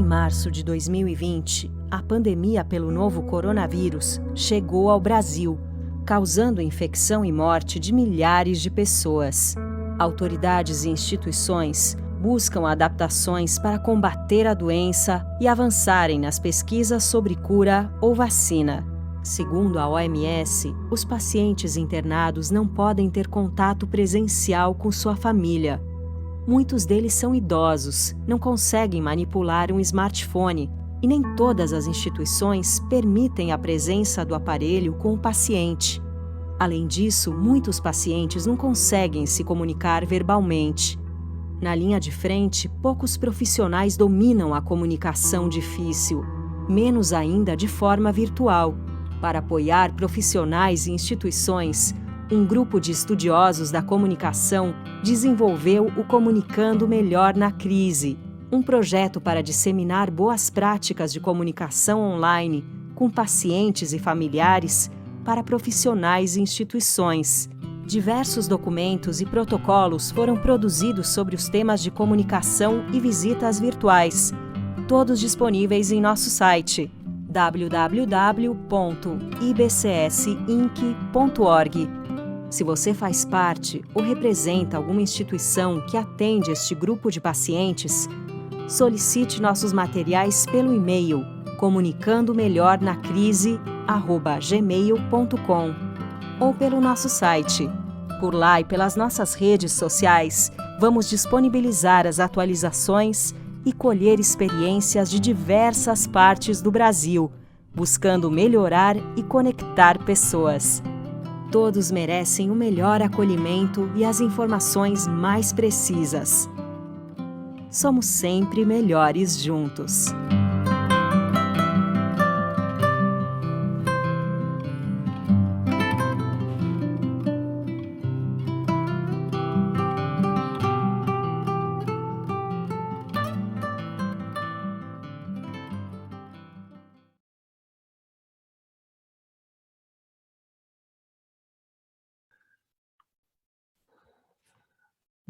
março de 2020, a pandemia pelo novo coronavírus chegou ao Brasil, causando infecção e morte de milhares de pessoas. Autoridades e instituições buscam adaptações para combater a doença e avançarem nas pesquisas sobre cura ou vacina. Segundo a OMS, os pacientes internados não podem ter contato presencial com sua família. Muitos deles são idosos, não conseguem manipular um smartphone e nem todas as instituições permitem a presença do aparelho com o paciente. Além disso, muitos pacientes não conseguem se comunicar verbalmente. Na linha de frente, poucos profissionais dominam a comunicação difícil, menos ainda de forma virtual. Para apoiar profissionais e instituições, um grupo de estudiosos da comunicação desenvolveu o Comunicando Melhor na Crise, um projeto para disseminar boas práticas de comunicação online com pacientes e familiares para profissionais e instituições. Diversos documentos e protocolos foram produzidos sobre os temas de comunicação e visitas virtuais, todos disponíveis em nosso site www.ibcsinc.org. Se você faz parte ou representa alguma instituição que atende este grupo de pacientes, solicite nossos materiais pelo e-mail comunicandomelhornacrise@gmail.com ou pelo nosso site. Por lá e pelas nossas redes sociais, vamos disponibilizar as atualizações e colher experiências de diversas partes do Brasil, buscando melhorar e conectar pessoas. Todos merecem o melhor acolhimento e as informações mais precisas. Somos sempre melhores juntos.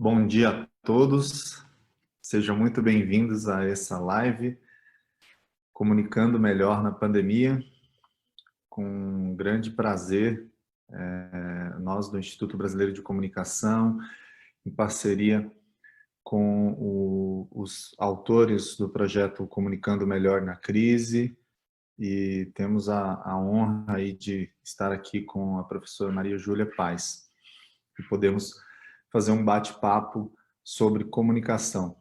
Bom dia a todos, sejam muito bem-vindos a essa live Comunicando Melhor na Pandemia. Com grande prazer, nós do Instituto Brasileiro de Comunicação, em parceria com os autores do projeto Comunicando Melhor na Crise, e temos a honra aí de estar aqui com a professora Maria Júlia Paz, e podemos fazer um bate-papo sobre comunicação.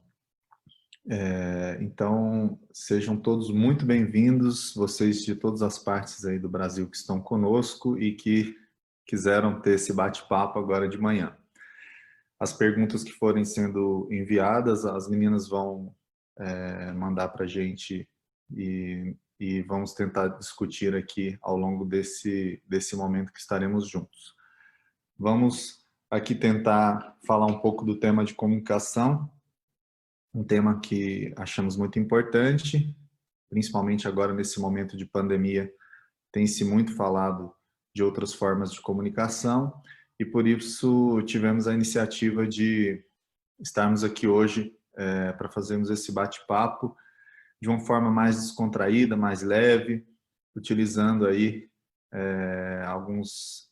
Então, sejam todos muito bem-vindos, vocês de todas as partes aí do Brasil que estão conosco e que quiseram ter esse bate-papo agora de manhã. As perguntas que forem sendo enviadas, as meninas vão mandar para a gente e vamos tentar discutir aqui ao longo desse momento que estaremos juntos. Vamos aqui tentar falar um pouco do tema de comunicação, um tema que achamos muito importante, principalmente agora nesse momento de pandemia, tem-se muito falado de outras formas de comunicação, e por isso tivemos a iniciativa de estarmos aqui hoje para fazermos esse bate-papo de uma forma mais descontraída, mais leve, utilizando aí alguns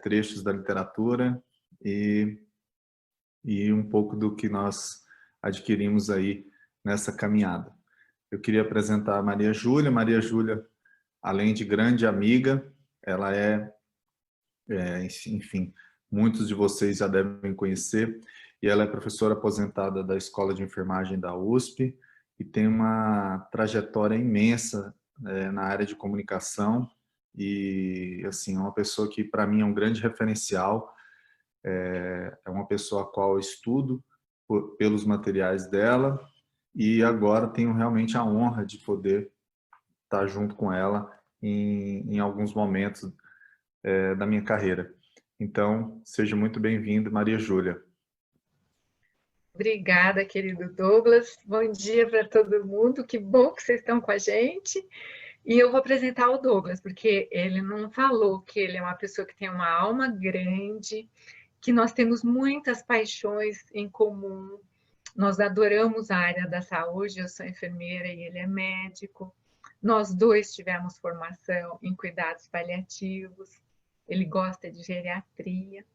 trechos da literatura e um pouco do que nós adquirimos aí nessa caminhada. Eu queria apresentar a Maria Júlia. Maria Júlia, além de grande amiga, ela enfim, muitos de vocês já devem conhecer, e ela é professora aposentada da Escola de Enfermagem da USP e tem uma trajetória imensa na área de comunicação e, assim, é uma pessoa que, para mim, é um grande referencial. É uma pessoa a qual eu estudo pelos materiais dela e agora tenho realmente a honra de poder estar junto com ela em alguns momentos da minha carreira. Então, seja muito bem-vindo, Maria Júlia. Obrigada, querido Douglas. Bom dia para todo mundo. Que bom que vocês estão com a gente. E eu vou apresentar o Douglas, porque ele não falou que ele é uma pessoa que tem uma alma grande, que nós temos muitas paixões em comum, Nós adoramos a área da saúde, eu sou enfermeira e ele é médico. Nós dois tivemos formação em cuidados paliativos, ele gosta de geriatria.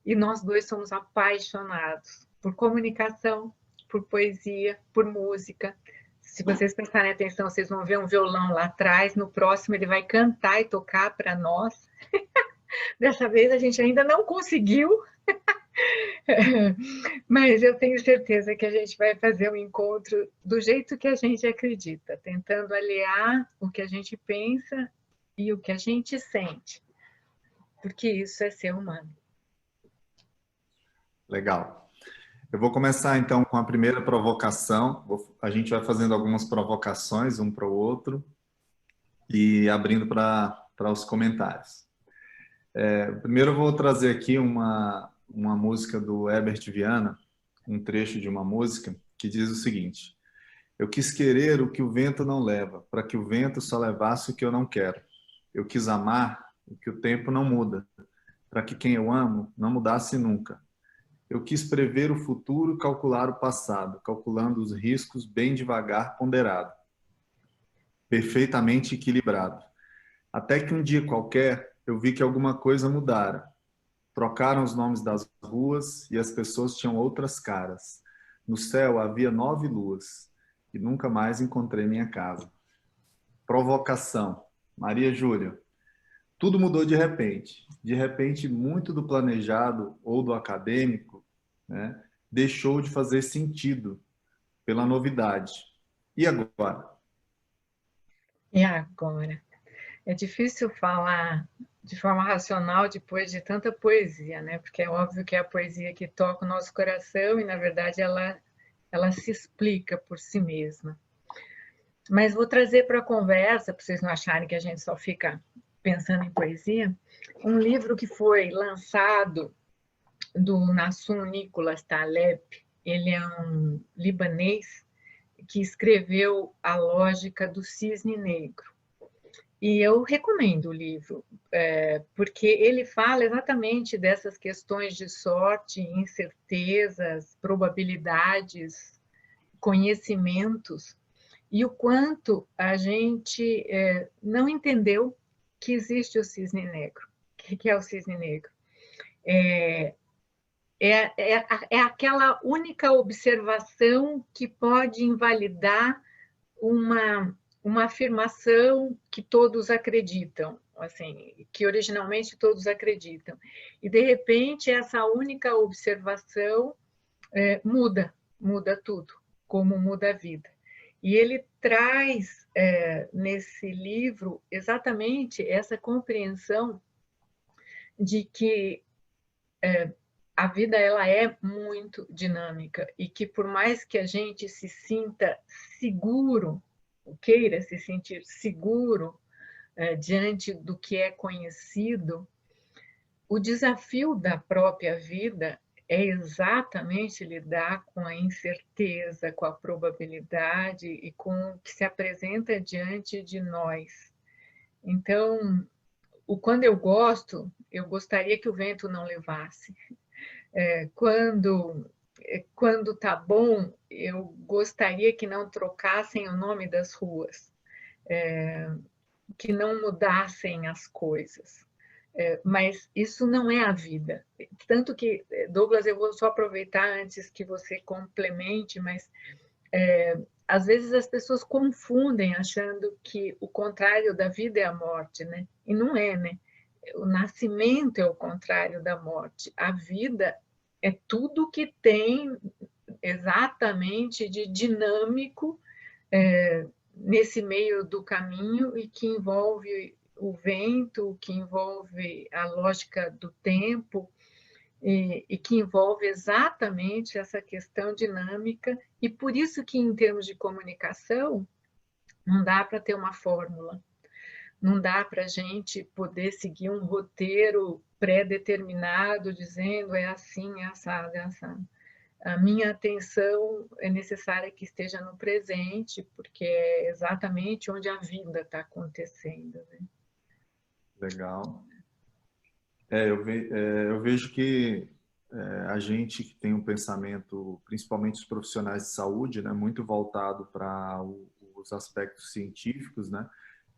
E nós dois somos apaixonados por comunicação, por poesia, por música. Se vocês prestarem atenção, vocês vão ver um violão lá atrás. No próximo, ele vai cantar e tocar para nós. Dessa vez, a gente ainda não conseguiu. Mas eu tenho certeza que a gente vai fazer um encontro do jeito que a gente acredita, tentando aliar o que a gente pensa e o que a gente sente, porque isso é ser humano. Legal. Eu vou começar então com a primeira provocação. A gente vai fazendo algumas provocações um para o outro e abrindo para os comentários. Primeiro eu vou trazer aqui uma música do Herbert Viana, um trecho de uma música que diz o seguinte: eu quis querer o que o vento não leva, para que o vento só levasse o que eu não quero. Eu quis amar o que o tempo não muda, para que quem eu amo não mudasse nunca. Eu quis prever o futuro e calcular o passado, calculando os riscos bem devagar, ponderado, perfeitamente equilibrado. Até que um dia qualquer eu vi que alguma coisa mudara. Trocaram os nomes das ruas e as pessoas tinham outras caras. No céu havia 9 luas e nunca mais encontrei minha casa. Provocação. Maria Júlia. Tudo mudou de repente. De repente, muito do planejado ou do acadêmico, né, deixou de fazer sentido pela novidade. E agora? E agora? É difícil falar de forma racional depois de tanta poesia, né? Porque é óbvio que é a poesia que toca o nosso coração e, na verdade, ela se explica por si mesma. Mas vou trazer para a conversa, para vocês não acharem que a gente só fica pensando em poesia, um livro que foi lançado do Nassim Nicholas Taleb. Ele é um libanês que escreveu A Lógica do Cisne Negro. E eu recomendo o livro, porque ele fala exatamente dessas questões de sorte, incertezas, probabilidades, conhecimentos, e o quanto a gente não entendeu que existe o cisne negro. O que é o cisne negro? É aquela única observação que pode invalidar uma afirmação que todos acreditam, assim, que originalmente todos acreditam. E, de repente, essa única observação muda tudo, como muda a vida. E ele traz nesse livro exatamente essa compreensão de que a vida ela é muito dinâmica e que, por mais que a gente se sinta seguro, queira se sentir seguro diante do que é conhecido, o desafio da própria vida é exatamente lidar com a incerteza, com a probabilidade e com o que se apresenta diante de nós. Então, quando eu gostaria que o vento não levasse. Quando está bom, eu gostaria que não trocassem o nome das ruas, que não mudassem as coisas. Mas isso não é a vida. Tanto que, Douglas, eu vou só aproveitar antes que você complemente, mas às vezes as pessoas confundem achando que o contrário da vida é a morte, né? E não é, né? O nascimento é o contrário da morte. A vida é tudo que tem exatamente de dinâmico nesse meio do caminho e que envolve o vento, que envolve a lógica do tempo e que envolve exatamente essa questão dinâmica. E por isso que, em termos de comunicação, não dá para ter uma fórmula. Não dá para a gente poder seguir um roteiro pré-determinado, dizendo é assim, é assado, é assado. A minha atenção é necessária que esteja no presente, porque é exatamente onde a vida está acontecendo. Né? Legal. Eu vejo que a gente que tem um pensamento, principalmente os profissionais de saúde, né, muito voltado para os aspectos científicos, né,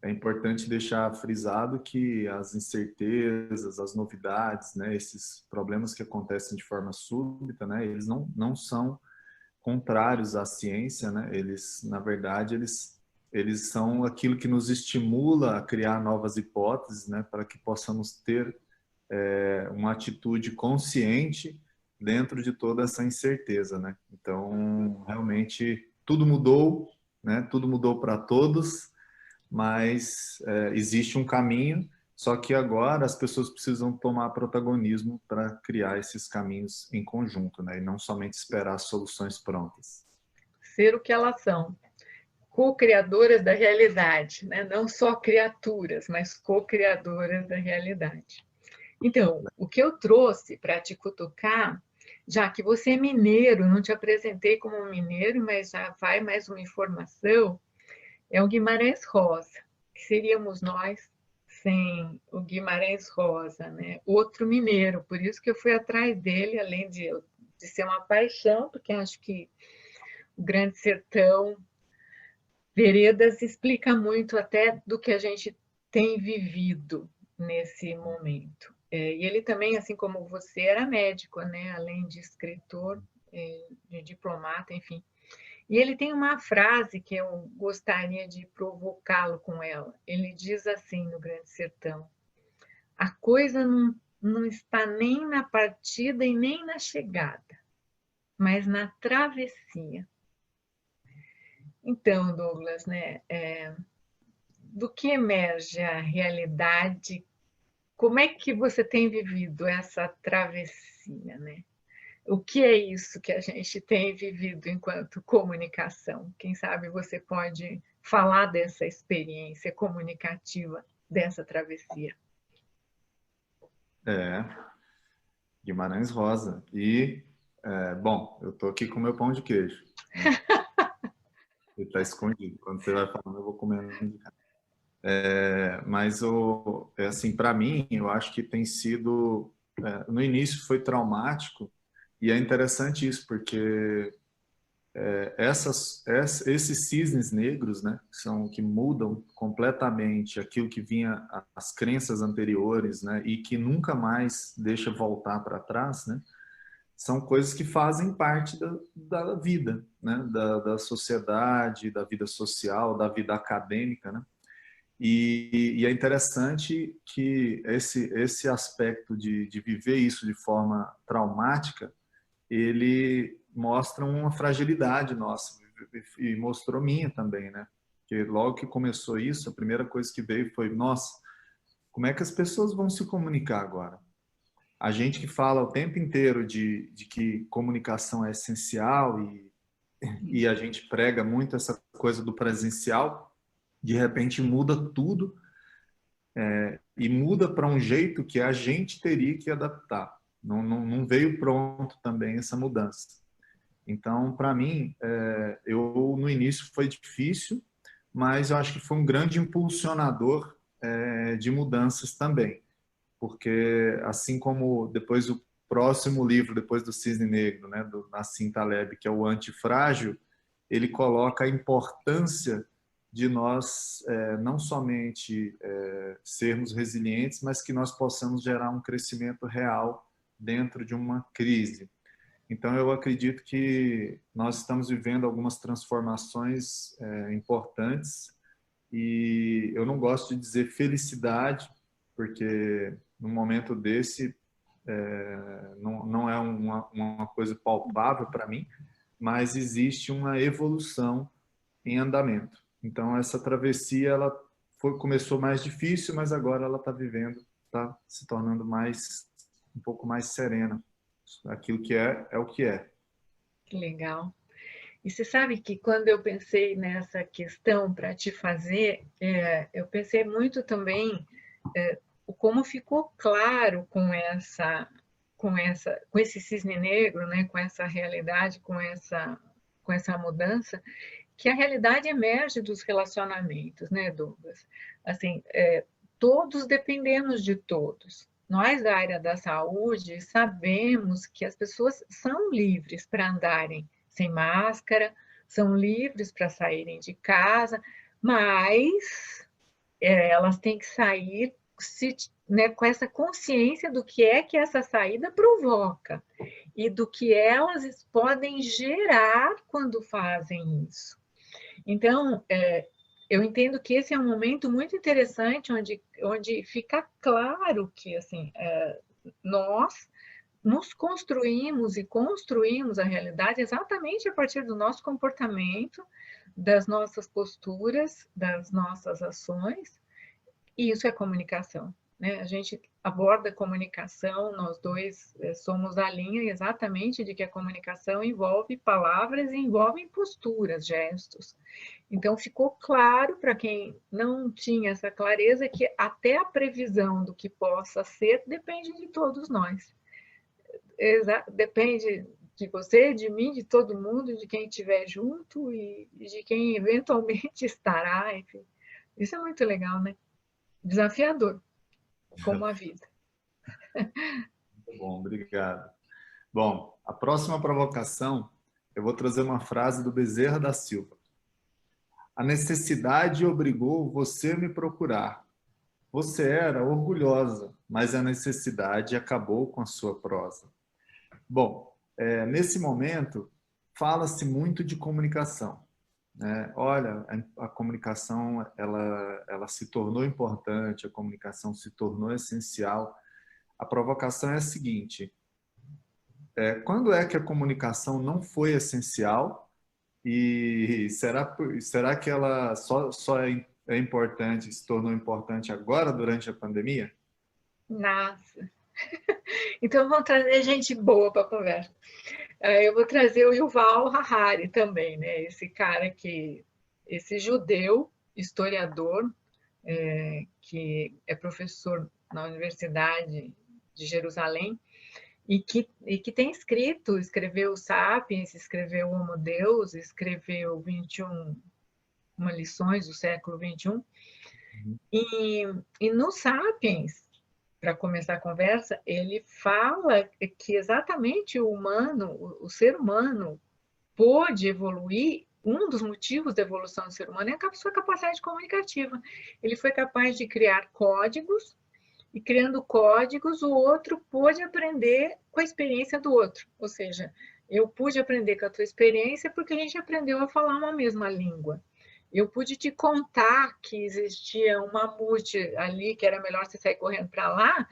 é importante deixar frisado que as incertezas, as novidades, né, esses problemas que acontecem de forma súbita, né, eles não são contrários à ciência, né? Eles, na verdade, eles são aquilo que nos estimula a criar novas hipóteses, né, para que possamos ter uma atitude consciente dentro de toda essa incerteza, né? Então, realmente, tudo mudou, né? Tudo mudou para todos, mas existe um caminho, só que agora as pessoas precisam tomar protagonismo para criar esses caminhos em conjunto, né? E não somente esperar soluções prontas. Ser o que elas são, co-criadoras da realidade, né? Não só criaturas, mas co-criadoras da realidade. Então, o que eu trouxe para te cutucar, já que você é mineiro, não te apresentei como mineiro, mas já vai mais uma informação, é o Guimarães Rosa, que seríamos nós sem o Guimarães Rosa, né? Outro mineiro, por isso que eu fui atrás dele, além de ser uma paixão, porque acho que o Grande Sertão, Veredas, explica muito até do que a gente tem vivido nesse momento. E ele também, assim como você, era médico, né? Além de escritor, de diplomata, enfim. E ele tem uma frase que eu gostaria de provocá-lo com ela. Ele diz assim no Grande Sertão: a coisa não está nem na partida e nem na chegada, mas na travessia. Então, Douglas, né, do que emerge a realidade? Como é que você tem vivido essa travessia, né? O que é isso que a gente tem vivido enquanto comunicação? Quem sabe você pode falar dessa experiência comunicativa, dessa travessia. Guimarães Rosa. E, bom, eu estou aqui com meu pão de queijo. Né? Ele está escondido. Quando você vai falando, eu vou comendo. Mas, assim, para mim, eu acho que tem sido... no início foi traumático, e é interessante isso, porque esses cisnes negros, né, que mudam completamente aquilo que vinha, as crenças anteriores, né, e que nunca mais deixa voltar para trás, né, são coisas que fazem parte da vida, né, da sociedade, da vida social, da vida acadêmica, né. E é interessante que esse aspecto de viver isso de forma traumática, ele mostra uma fragilidade nossa, e mostrou minha também, né? Porque logo que começou isso, a primeira coisa que veio foi: nossa, como é que as pessoas vão se comunicar agora? A gente que fala o tempo inteiro de que comunicação é essencial, e a gente prega muito essa coisa do presencial, de repente muda tudo, e muda para um jeito que a gente teria que adaptar. Não veio pronto também essa mudança. Então, para mim, eu no início foi difícil, mas eu acho que foi um grande impulsionador de mudanças também. Porque, assim como depois o próximo livro, depois do Cisne Negro, né, do Nassim Taleb, que é o Antifrágil, ele coloca a importância de nós não somente sermos resilientes, mas que nós possamos gerar um crescimento real dentro de uma crise. Então, eu acredito que nós estamos vivendo algumas transformações importantes, e eu não gosto de dizer felicidade, porque num momento desse não é uma coisa palpável para mim, mas existe uma evolução em andamento. Então, essa travessia começou mais difícil, mas agora ela está se tornando um pouco mais serena. Aquilo que é o que é. Que legal. E você sabe que quando eu pensei nessa questão para te fazer, eu pensei muito também como ficou claro com esse cisne negro, né, com essa realidade, com essa mudança, que a realidade emerge dos relacionamentos, né, Douglas? Assim, todos dependemos de todos. Nós da área da saúde sabemos que as pessoas são livres para andarem sem máscara, são livres para saírem de casa, mas elas têm que sair né, com essa consciência do que é que essa saída provoca e do que elas podem gerar quando fazem isso. Então, eu entendo que esse é um momento muito interessante onde fica claro que assim, nós nos construímos e construímos a realidade exatamente a partir do nosso comportamento, das nossas posturas, das nossas ações, e isso é comunicação, né? A gente aborda comunicação, nós dois somos da linha exatamente de que a comunicação envolve palavras e envolve posturas, gestos. Então, ficou claro para quem não tinha essa clareza que até a previsão do que possa ser depende de todos nós. Depende de você, de mim, de todo mundo, de quem estiver junto e de quem eventualmente estará, enfim. Isso é muito legal, né? Desafiador, como a vida. Muito bom, obrigado. Bom, a próxima provocação, eu vou trazer uma frase do Bezerra da Silva. A necessidade obrigou você a me procurar. Você era orgulhosa, mas a necessidade acabou com a sua prosa. Bom, nesse momento, fala-se muito de comunicação, né? Olha, a comunicação ela se tornou importante, a comunicação se tornou essencial. A provocação é a seguinte: quando é que a comunicação não foi essencial? E será que ela só é importante, se tornou importante agora, durante a pandemia? Nossa! Então, vamos trazer gente boa para a conversa. Eu vou trazer o Yuval Harari também, né? Esse judeu, historiador, que é professor na Universidade de Jerusalém, e que tem escreveu Sapiens, escreveu Homo Deus, escreveu 21 lições do século XXI. E no Sapiens, para começar a conversa, ele fala que exatamente o ser humano pôde evoluir. Um dos motivos da evolução do ser humano é a sua capacidade comunicativa. Ele foi capaz de criar códigos, e criando códigos, o outro pôde aprender com a experiência do outro. Ou seja, eu pude aprender com a tua experiência porque a gente aprendeu a falar uma mesma língua. Eu pude te contar que existia um mamute ali, que era melhor você sair correndo para lá,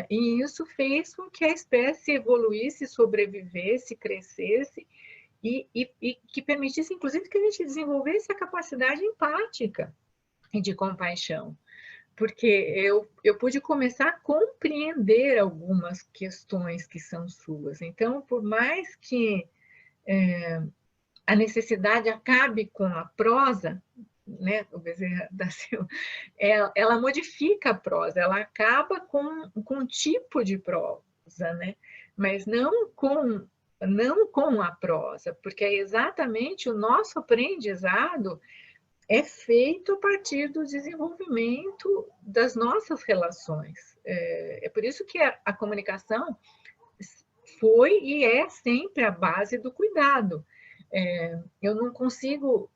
e isso fez com que a espécie evoluísse, sobrevivesse, crescesse, e que permitisse, inclusive, que a gente desenvolvesse a capacidade empática e de compaixão. Porque eu pude começar a compreender algumas questões que são suas. Então, por mais que a necessidade acabe com a prosa, né, o Bezerra da Silva, ela modifica a prosa, ela acaba com um tipo de prosa, né, mas não com a prosa, porque é exatamente o nosso aprendizado é feito a partir do desenvolvimento das nossas relações. É por isso que a comunicação foi e é sempre a base do cuidado. Eu não consigo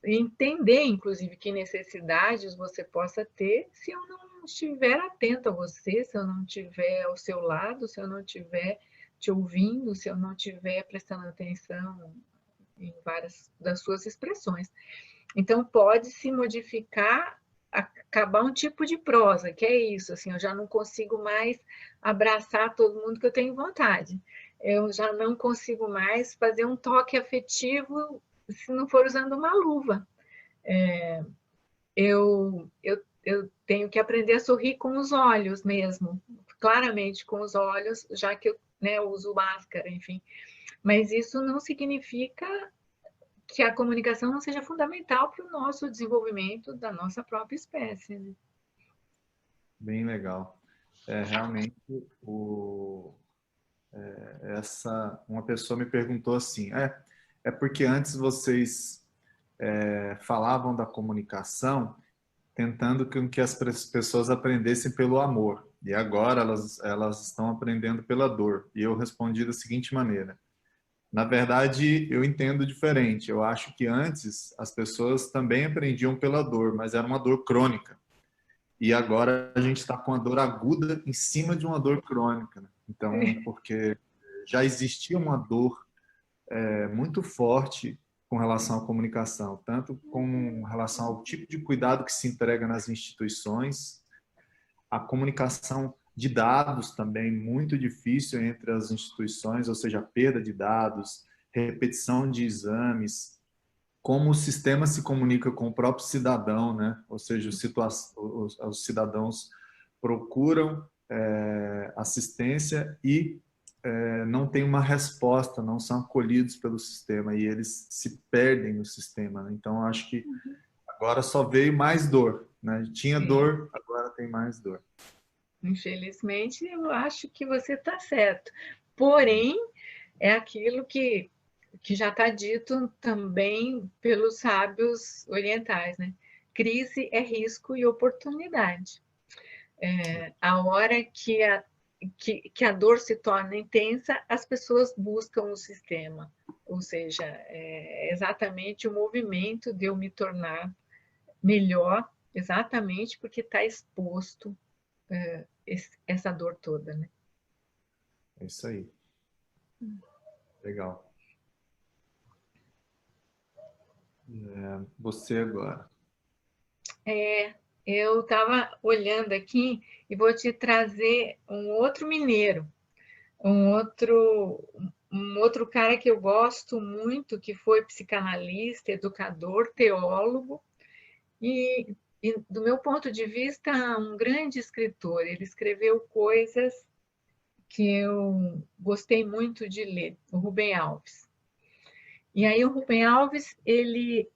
entender, inclusive, que necessidades você possa ter se eu não estiver atento a você, se eu não estiver ao seu lado, se eu não estiver te ouvindo, se eu não estiver prestando atenção em várias das suas expressões. Então, pode se modificar, acabar um tipo de prosa, que é isso, assim, eu já não consigo mais abraçar todo mundo que eu tenho vontade. Eu já não consigo mais fazer um toque afetivo se não for usando uma luva. Eu tenho que aprender a sorrir com os olhos mesmo, claramente com os olhos, já que eu uso máscara, enfim. Mas isso não significa que a comunicação não seja fundamental para o nosso desenvolvimento da nossa própria espécie. Né? Bem legal. Realmente, uma pessoa me perguntou assim, porque antes vocês falavam da comunicação tentando que as pessoas aprendessem pelo amor. E agora elas estão aprendendo pela dor. E eu respondi da seguinte maneira: na verdade, eu entendo diferente. Eu acho que antes as pessoas também aprendiam pela dor, mas era uma dor crônica. E agora a gente está com a dor aguda em cima de uma dor crônica, né? Então, porque já existia uma dor muito forte com relação à comunicação, tanto com relação ao tipo de cuidado que se entrega nas instituições, a comunicação de dados também muito difícil entre as instituições, ou seja, a perda de dados, repetição de exames, como o sistema se comunica com o próprio cidadão, né? Ou seja, os cidadãos procuram assistência e não tem uma resposta, não são acolhidos pelo sistema e eles se perdem no sistema, né? Então, acho que agora só veio mais dor, né? Tinha dor, agora tem mais dor. Infelizmente, eu acho que você está certo. Porém, é aquilo que já está dito também pelos sábios orientais, né? Crise é risco e oportunidade. A hora que a dor se torna intensa, as pessoas buscam o sistema, ou seja, é exatamente o movimento de eu me tornar melhor, exatamente porque está exposto essa dor toda, né? É isso aí. Legal. Você agora. Eu estava olhando aqui e vou te trazer um outro mineiro, um outro cara que eu gosto muito, que foi psicanalista, educador, teólogo e do meu ponto de vista, um grande escritor. Ele escreveu coisas que eu gostei muito de ler, o Rubem Alves. E aí o Rubem Alves, ele,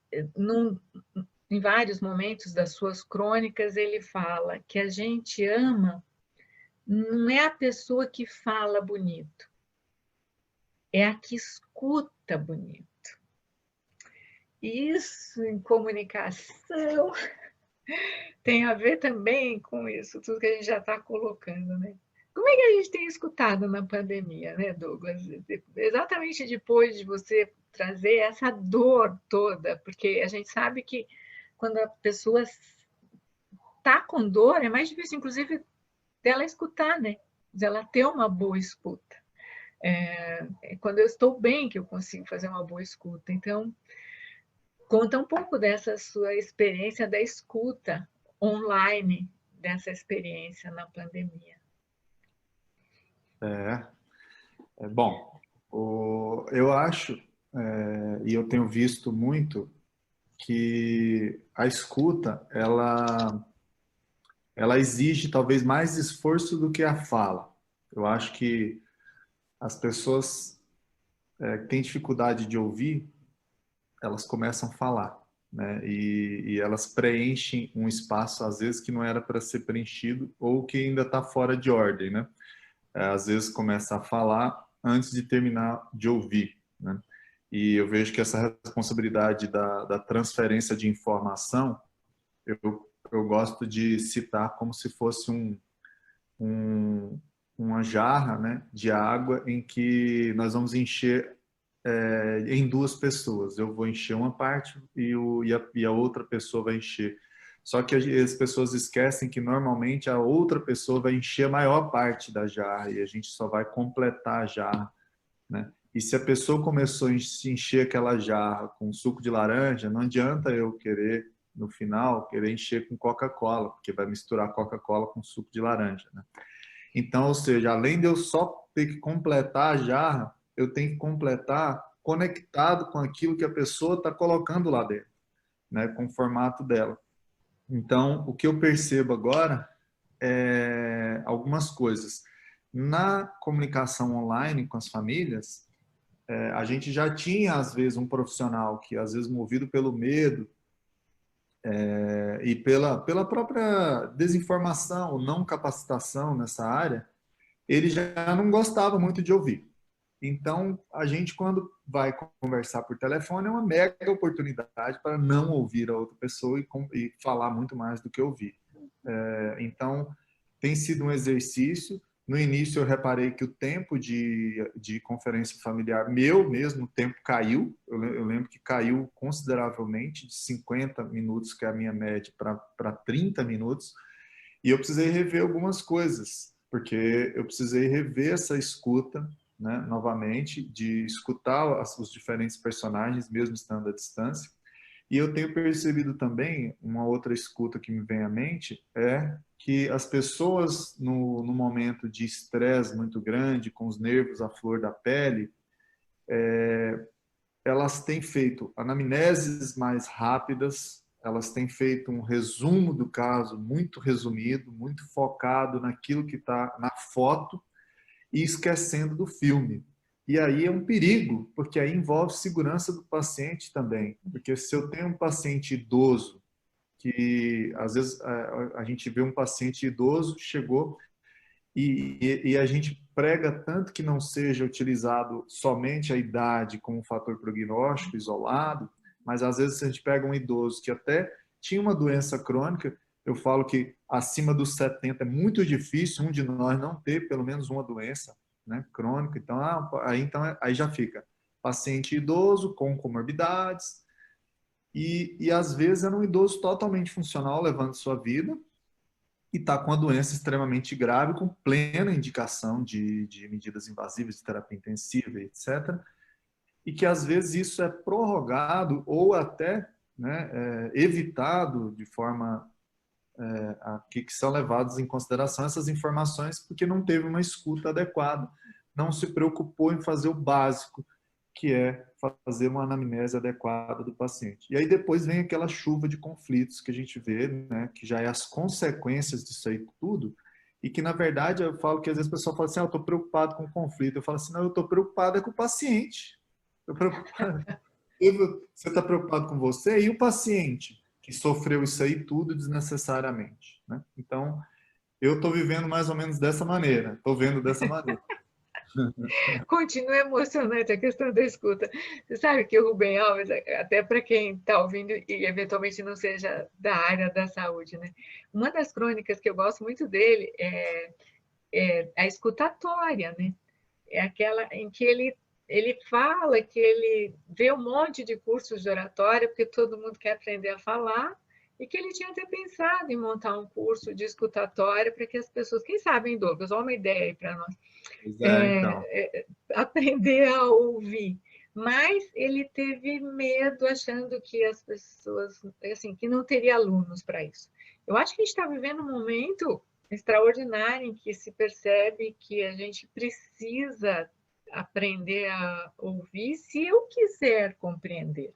em vários momentos das suas crônicas, ele fala que a gente ama não é a pessoa que fala bonito, é a que escuta bonito. Isso em comunicação tem a ver também com isso, tudo que a gente já está colocando, né? Como é que a gente tem escutado na pandemia, né, Douglas? Exatamente depois de você trazer essa dor toda, porque a gente sabe que quando a pessoa está com dor, é mais difícil, inclusive, dela escutar, né? Dela ter uma boa escuta. É quando eu estou bem que eu consigo fazer uma boa escuta. Então, conta um pouco dessa sua experiência da escuta online, dessa experiência na pandemia. Bom, eu acho, e eu tenho visto muito, que a escuta, ela exige talvez mais esforço do que a fala. Eu acho que as pessoas que têm dificuldade de ouvir, elas começam a falar, né? E elas preenchem um espaço, às vezes, que não era para ser preenchido ou que ainda está fora de ordem, né? Às vezes começa a falar antes de terminar de ouvir, né? E eu vejo que essa responsabilidade da transferência de informação, eu gosto de citar como se fosse uma jarra, né, de água em que nós vamos encher em duas pessoas. Eu vou encher uma parte e a outra pessoa vai encher. Só que as pessoas esquecem que normalmente a outra pessoa vai encher a maior parte da jarra e a gente só vai completar a jarra, né? E se a pessoa começou a se encher aquela jarra com suco de laranja, não adianta eu querer, no final, querer encher com Coca-Cola, porque vai misturar Coca-Cola com suco de laranja, né? Então, ou seja, além de eu só ter que completar a jarra, eu tenho que completar conectado com aquilo que a pessoa está colocando lá dentro, né, com o formato dela. Então, o que eu percebo agora é algumas coisas. Na comunicação online com as famílias, a gente já tinha, às vezes, um profissional que, às vezes, movido pelo medo e pela própria desinformação, não capacitação nessa área, ele já não gostava muito de ouvir. Então, a gente, quando vai conversar por telefone, é uma mega oportunidade para não ouvir a outra pessoa e falar muito mais do que ouvir. Então, tem sido um exercício. No início, eu reparei que o tempo de conferência familiar, meu mesmo, o tempo caiu. Eu lembro que caiu consideravelmente, de 50 minutos, que é a minha média, para 30 minutos. E eu precisei rever algumas coisas, porque eu precisei rever essa escuta, né, novamente, de escutar os diferentes personagens, mesmo estando à distância. E eu tenho percebido também, uma outra escuta que me vem à mente, é que as pessoas, no momento de estresse muito grande, com os nervos à flor da pele, elas têm feito anamneses mais rápidas, elas têm feito um resumo do caso muito resumido, muito focado naquilo que está na foto e esquecendo do filme. E aí é um perigo, porque aí envolve segurança do paciente também. Porque se eu tenho um paciente idoso, que às vezes a gente vê um paciente idoso, chegou e a gente prega tanto que não seja utilizado somente a idade como um fator prognóstico isolado, mas às vezes se a gente pega um idoso que até tinha uma doença crônica, eu falo que acima dos 70 é muito difícil um de nós não ter pelo menos uma doença, né, crônica. Então, aí já fica paciente idoso com comorbidades e às vezes é um idoso totalmente funcional, levando sua vida, e está com a doença extremamente grave, com plena indicação de medidas invasivas, de terapia intensiva, etc. E que às vezes isso é prorrogado ou até, né, evitado de forma que são levados em consideração essas informações porque não teve uma escuta adequada, não se preocupou em fazer o básico, que é fazer uma anamnese adequada do paciente. E aí depois vem aquela chuva de conflitos que a gente vê, né, que já é as consequências disso aí tudo, e que, na verdade, eu falo que às vezes o pessoal fala assim, eu estou preocupado com o conflito. Eu falo assim, não, eu estou preocupado com o paciente. Estou preocupado. Você está preocupado com você e o paciente que sofreu isso aí tudo desnecessariamente, né? Então, eu estou vivendo mais ou menos dessa maneira, estou vendo dessa maneira. Continua emocionante a questão da escuta. Você sabe que o Rubem Alves, até para quem está ouvindo e eventualmente não seja da área da saúde, né? Uma das crônicas que eu gosto muito dele é a escutatória, né? É aquela em que ele fala que ele vê um monte de cursos de oratória, porque todo mundo quer aprender a falar, e que ele tinha até pensado em montar um curso de escutatória para que as pessoas, quem sabe, hein, Douglas, olha uma ideia aí para nós, Pois é, então. aprender a ouvir. Mas ele teve medo, achando que as pessoas, assim, que não teria alunos para isso. Eu acho que a gente está vivendo um momento extraordinário em que se percebe que a gente precisa aprender a ouvir se eu quiser compreender.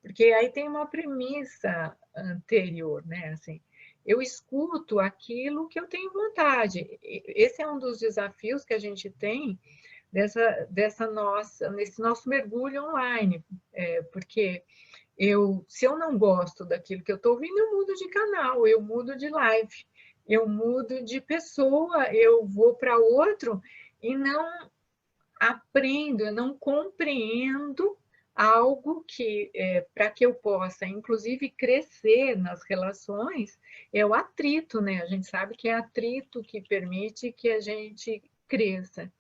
Porque aí tem uma premissa anterior, né? Assim, eu escuto aquilo que eu tenho vontade. Esse é um dos desafios que a gente tem nesse nosso mergulho online, porque se eu não gosto daquilo que eu estou ouvindo, eu mudo de canal, eu mudo de live, eu mudo de pessoa, eu vou para outro e não aprendo, eu não compreendo algo que, para que eu possa, inclusive, crescer nas relações, é o atrito, né? A gente sabe que é atrito que permite que a gente cresça.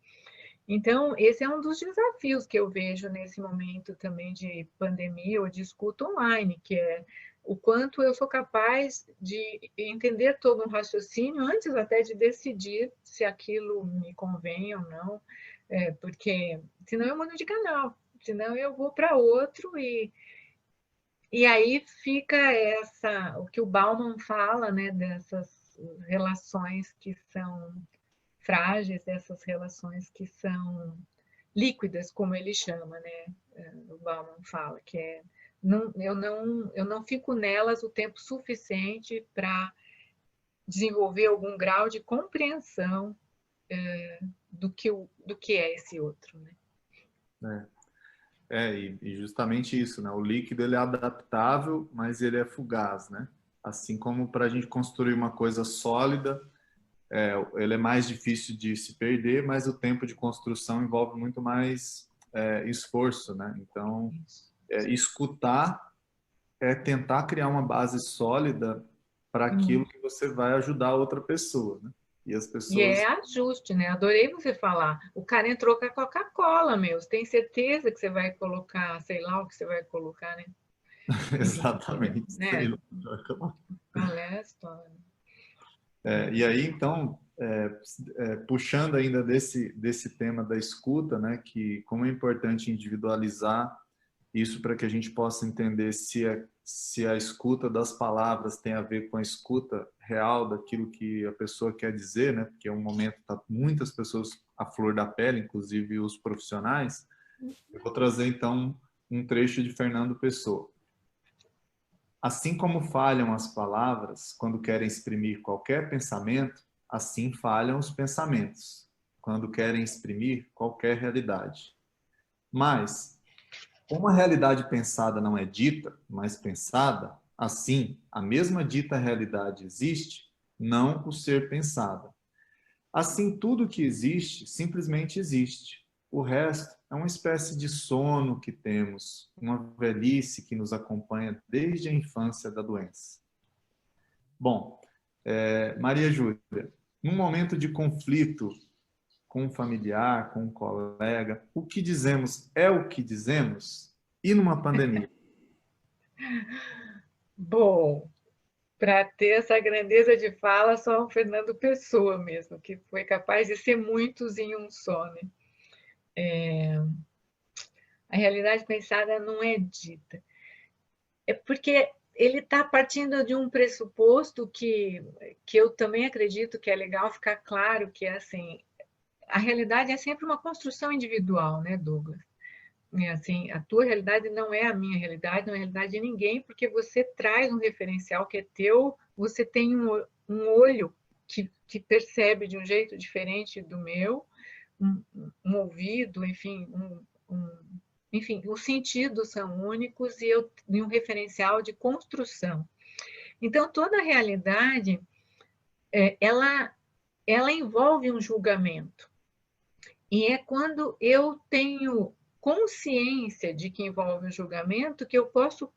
Então, esse é um dos desafios que eu vejo nesse momento também de pandemia ou de escuta online, que é o quanto eu sou capaz de entender todo um raciocínio antes até de decidir se aquilo me convém ou não, porque senão eu mudo de canal, senão eu vou para outro e aí fica o que o Bauman fala, né, dessas relações que são frágeis, dessas relações que são líquidas, como ele chama, né? O Bauman fala que eu não fico nelas o tempo suficiente para desenvolver algum grau de compreensão do que é esse outro, né? E justamente isso, né? O líquido ele é adaptável, mas ele é fugaz, né? Assim como para a gente construir uma coisa sólida, ele é mais difícil de se perder, mas o tempo de construção envolve muito mais esforço, né? Então, escutar é tentar criar uma base sólida para aquilo que você vai ajudar a outra pessoa, né? E as E pessoas... é ajuste, né? Adorei você falar. O cara entrou com a Coca-Cola, meu. Você tem certeza que você vai colocar, sei lá o que você vai colocar, né? Exatamente. Sei Né? lá. Qual é a história? E aí, então, puxando ainda desse tema da escuta, né, que como é importante individualizar isso para que a gente possa entender se a escuta das palavras tem a ver com a escuta real daquilo que a pessoa quer dizer, né, porque é um momento que tá muitas pessoas à flor da pele, inclusive os profissionais. Eu vou trazer, então, um trecho de Fernando Pessoa. Assim como falham as palavras quando querem exprimir qualquer pensamento, assim falham os pensamentos quando querem exprimir qualquer realidade. Mas, como a realidade pensada não é dita, mas pensada, assim, a mesma dita realidade existe, não o ser pensada. Assim, tudo que existe simplesmente existe. O resto é uma espécie de sono que temos, uma velhice que nos acompanha desde a infância da doença. Bom, Maria Júlia, num momento de conflito com um familiar, com um colega, o que dizemos é o que dizemos? E numa pandemia? Bom, para ter essa grandeza de fala, só o Fernando Pessoa mesmo, que foi capaz de ser muitos em um só, né? A realidade pensada não é dita. É porque ele está partindo de um pressuposto que eu também acredito que é legal ficar claro, que é assim, a realidade é sempre uma construção individual, né, Douglas? É assim, a tua realidade não é a minha realidade, não é a realidade de ninguém, porque você traz um referencial que é teu, você tem um olho que percebe de um jeito diferente do meu, um ouvido, enfim, enfim, os sentidos são únicos e eu tenho um referencial de construção. Então, toda a realidade, ela envolve um julgamento. E é quando eu tenho consciência de que envolve um julgamento que eu posso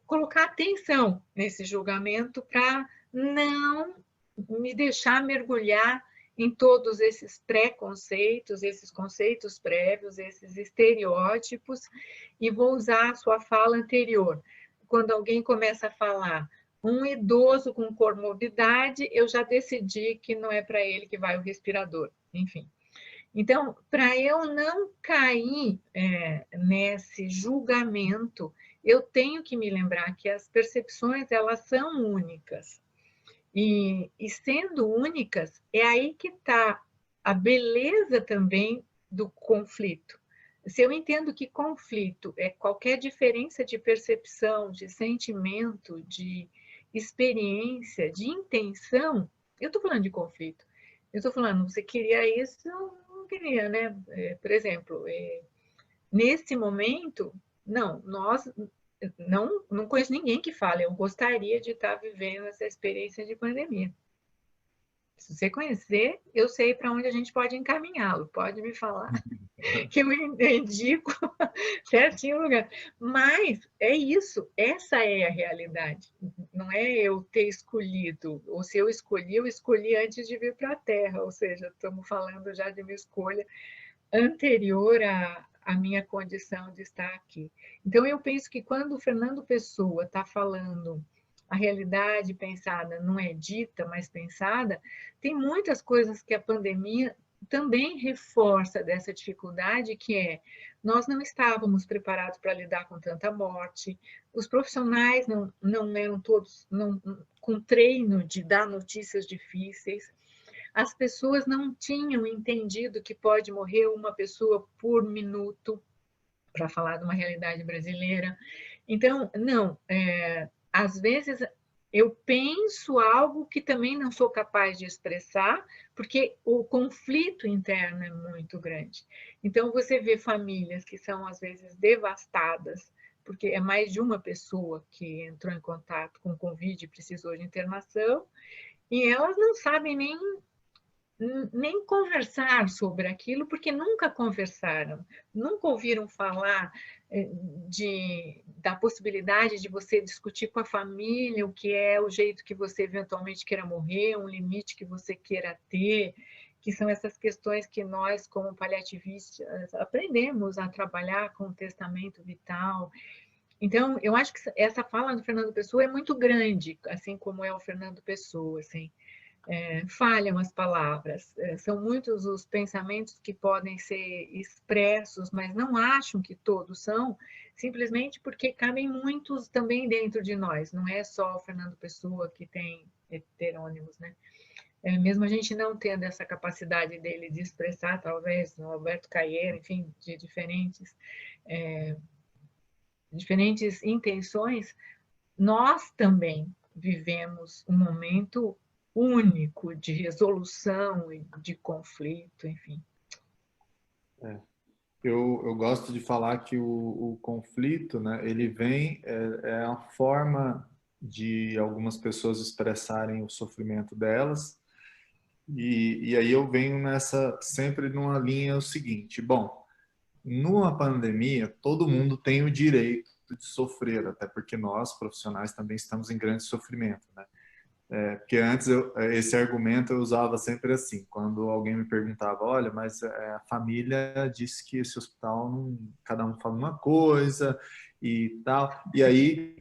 colocar atenção nesse julgamento para não me deixar mergulhar em todos esses preconceitos, esses conceitos prévios, esses estereótipos, e vou usar a sua fala anterior. Quando alguém começa a falar um idoso com comorbidade, eu já decidi que não é para ele que vai o respirador, enfim. Então, para eu não cair nesse julgamento, eu tenho que me lembrar que as percepções elas são únicas. E sendo únicas, é aí que está a beleza também do conflito. Se eu entendo que conflito é qualquer diferença de percepção, de sentimento, de experiência, de intenção, eu estou falando de conflito. Eu estou falando, você queria isso, não queria, né? Por exemplo, nesse momento, não, nós não conheço ninguém que fale, eu gostaria de estar vivendo essa experiência de pandemia. Se você conhecer, eu sei para onde a gente pode encaminhá-lo, pode me falar, que eu indico certinho o lugar. Mas é isso, essa é a realidade. Não é eu ter escolhido, ou se eu escolhi antes de vir para a Terra, ou seja, estamos falando já de uma escolha anterior à minha condição de estar aqui. Então, eu penso que quando o Fernando Pessoa está falando a realidade pensada não é dita, mas pensada, tem muitas coisas que a pandemia também reforça dessa dificuldade, que é nós não estávamos preparados para lidar com tanta morte, os profissionais não eram todos com treino de dar notícias difíceis, as pessoas não tinham entendido que pode morrer uma pessoa por minuto, para falar de uma realidade brasileira. Então, não, às vezes eu penso algo que também não sou capaz de expressar, porque o conflito interno é muito grande. Então, você vê famílias que são, às vezes, devastadas, porque é mais de uma pessoa que entrou em contato com Covid e precisou de internação, e elas não sabem nem conversar sobre aquilo, porque nunca conversaram, nunca ouviram falar da possibilidade de você discutir com a família o que é o jeito que você eventualmente queira morrer, um limite que você queira ter, que são essas questões que nós, como paliativistas, aprendemos a trabalhar com o testamento vital. Então, eu acho que essa fala do Fernando Pessoa é muito grande, assim como é o Fernando Pessoa, assim. Falham as palavras, são muitos os pensamentos que podem ser expressos, mas não acham que todos são, simplesmente porque cabem muitos também dentro de nós, não é só o Fernando Pessoa que tem heterônimos, né? Mesmo a gente não tendo essa capacidade dele de expressar, talvez, no Alberto Caeiro, enfim, de diferentes intenções, nós também vivemos um momento único de resolução e de conflito, enfim. Eu gosto de falar que o conflito, né, ele vem, é a forma de algumas pessoas expressarem o sofrimento delas, e aí eu venho sempre numa linha o seguinte: bom, numa pandemia, todo mundo tem o direito de sofrer, até porque nós, profissionais, também estamos em grande sofrimento, né? Porque antes esse argumento eu usava sempre assim, quando alguém me perguntava, olha, mas a família disse que esse hospital, cada um fala uma coisa e tal, e aí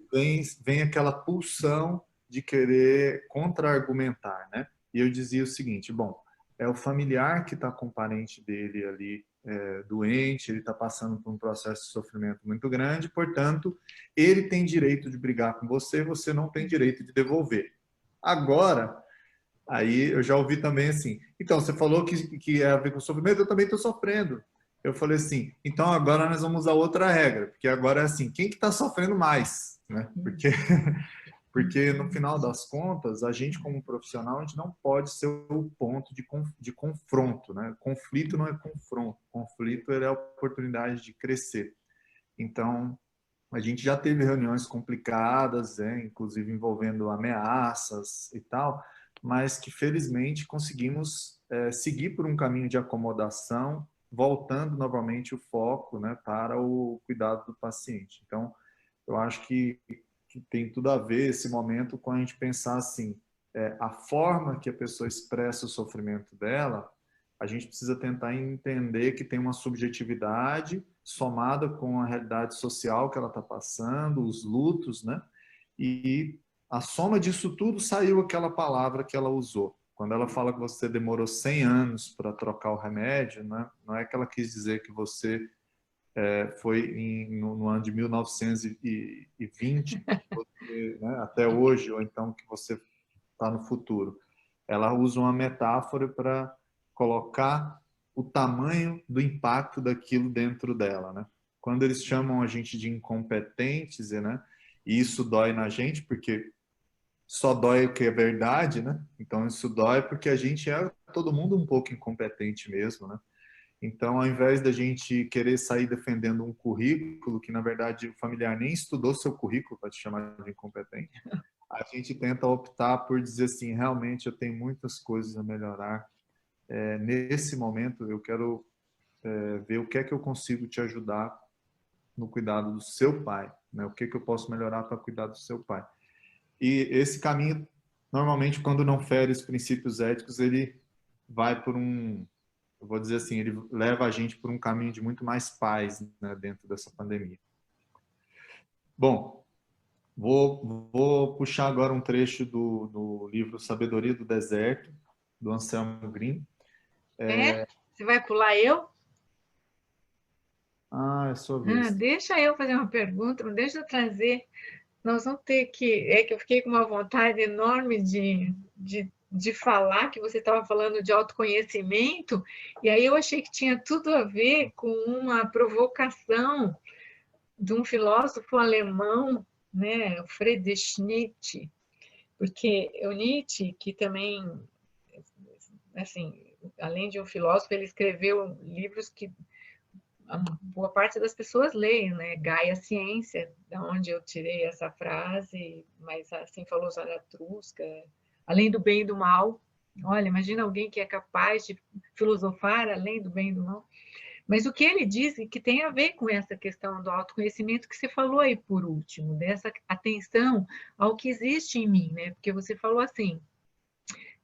vem aquela pulsão de querer contra-argumentar, né? E eu dizia o seguinte, bom, é o familiar que está com o parente dele ali doente, ele está passando por um processo de sofrimento muito grande, portanto, ele tem direito de brigar com você, você não tem direito de devolver. Agora, aí eu já ouvi também assim, então, você falou que é a ver com sofrimento, eu também estou sofrendo. Eu falei assim, então agora nós vamos usar outra regra, porque agora é assim, quem que está sofrendo mais? Né? Porque no final das contas, a gente como profissional, a gente não pode ser o ponto de confronto. Né? Conflito não é confronto, conflito é a oportunidade de crescer. Então, a gente já teve reuniões complicadas, inclusive envolvendo ameaças e tal, mas que felizmente conseguimos seguir por um caminho de acomodação, voltando novamente o foco, né, para o cuidado do paciente. Então, eu acho que tem tudo a ver esse momento com a gente pensar assim, a forma que a pessoa expressa o sofrimento dela, a gente precisa tentar entender que tem uma subjetividade somada com a realidade social que ela está passando, os lutos, né? E a soma disso tudo saiu aquela palavra que ela usou. Quando ela fala que você demorou 100 anos para trocar o remédio, né? Não é que ela quis dizer que você foi no ano de 1920, você, né, até hoje, ou então que você está no futuro. Ela usa uma metáfora para colocar o tamanho do impacto daquilo dentro dela, né? Quando eles chamam a gente de incompetentes, né? E isso dói na gente, porque só dói o que é verdade, né? Então isso dói porque a gente é todo mundo um pouco incompetente mesmo, né? Então, ao invés da gente querer sair defendendo um currículo que, na verdade, o familiar nem estudou seu currículo para te chamar de incompetente, a gente tenta optar por dizer assim, realmente eu tenho muitas coisas a melhorar. Nesse momento, eu quero ver o que é que eu consigo te ajudar no cuidado do seu pai, né? O que é que eu posso melhorar para cuidar do seu pai. E esse caminho, normalmente, quando não fere os princípios éticos, ele vai por eu vou dizer assim, ele leva a gente por um caminho de muito mais paz, né, dentro dessa pandemia. Bom, vou puxar agora um trecho do livro Sabedoria do Deserto, do Anselmo Green. Você vai pular eu? É sua vez. Deixa eu fazer uma pergunta, não deixa eu trazer. Nós vamos ter que. É que eu fiquei com uma vontade enorme de falar, que você estava falando de autoconhecimento, e aí eu achei que tinha tudo a ver com uma provocação de um filósofo alemão, né, Friedrich Nietzsche, porque o Nietzsche, que também, assim, além de um filósofo, ele escreveu livros que a boa parte das pessoas leem, né? Gaia Ciência, da onde eu tirei essa frase, mas assim falou Zaratustra, além do bem e do mal. Olha, imagina alguém que é capaz de filosofar além do bem e do mal. Mas o que ele diz que tem a ver com essa questão do autoconhecimento que você falou aí por último, dessa atenção ao que existe em mim, né? Porque você falou assim,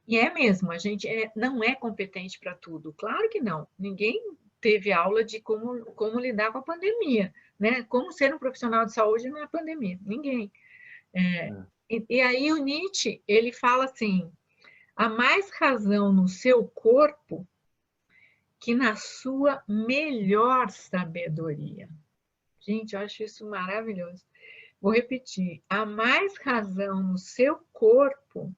e é mesmo, a gente não é competente para tudo. Claro que não. Ninguém teve aula de como lidar com a pandemia, né? Como ser um profissional de saúde na pandemia. Ninguém. E aí o Nietzsche, ele fala assim, há mais razão no seu corpo que na sua melhor sabedoria. Gente, eu acho isso maravilhoso. Vou repetir, há mais razão no seu corpo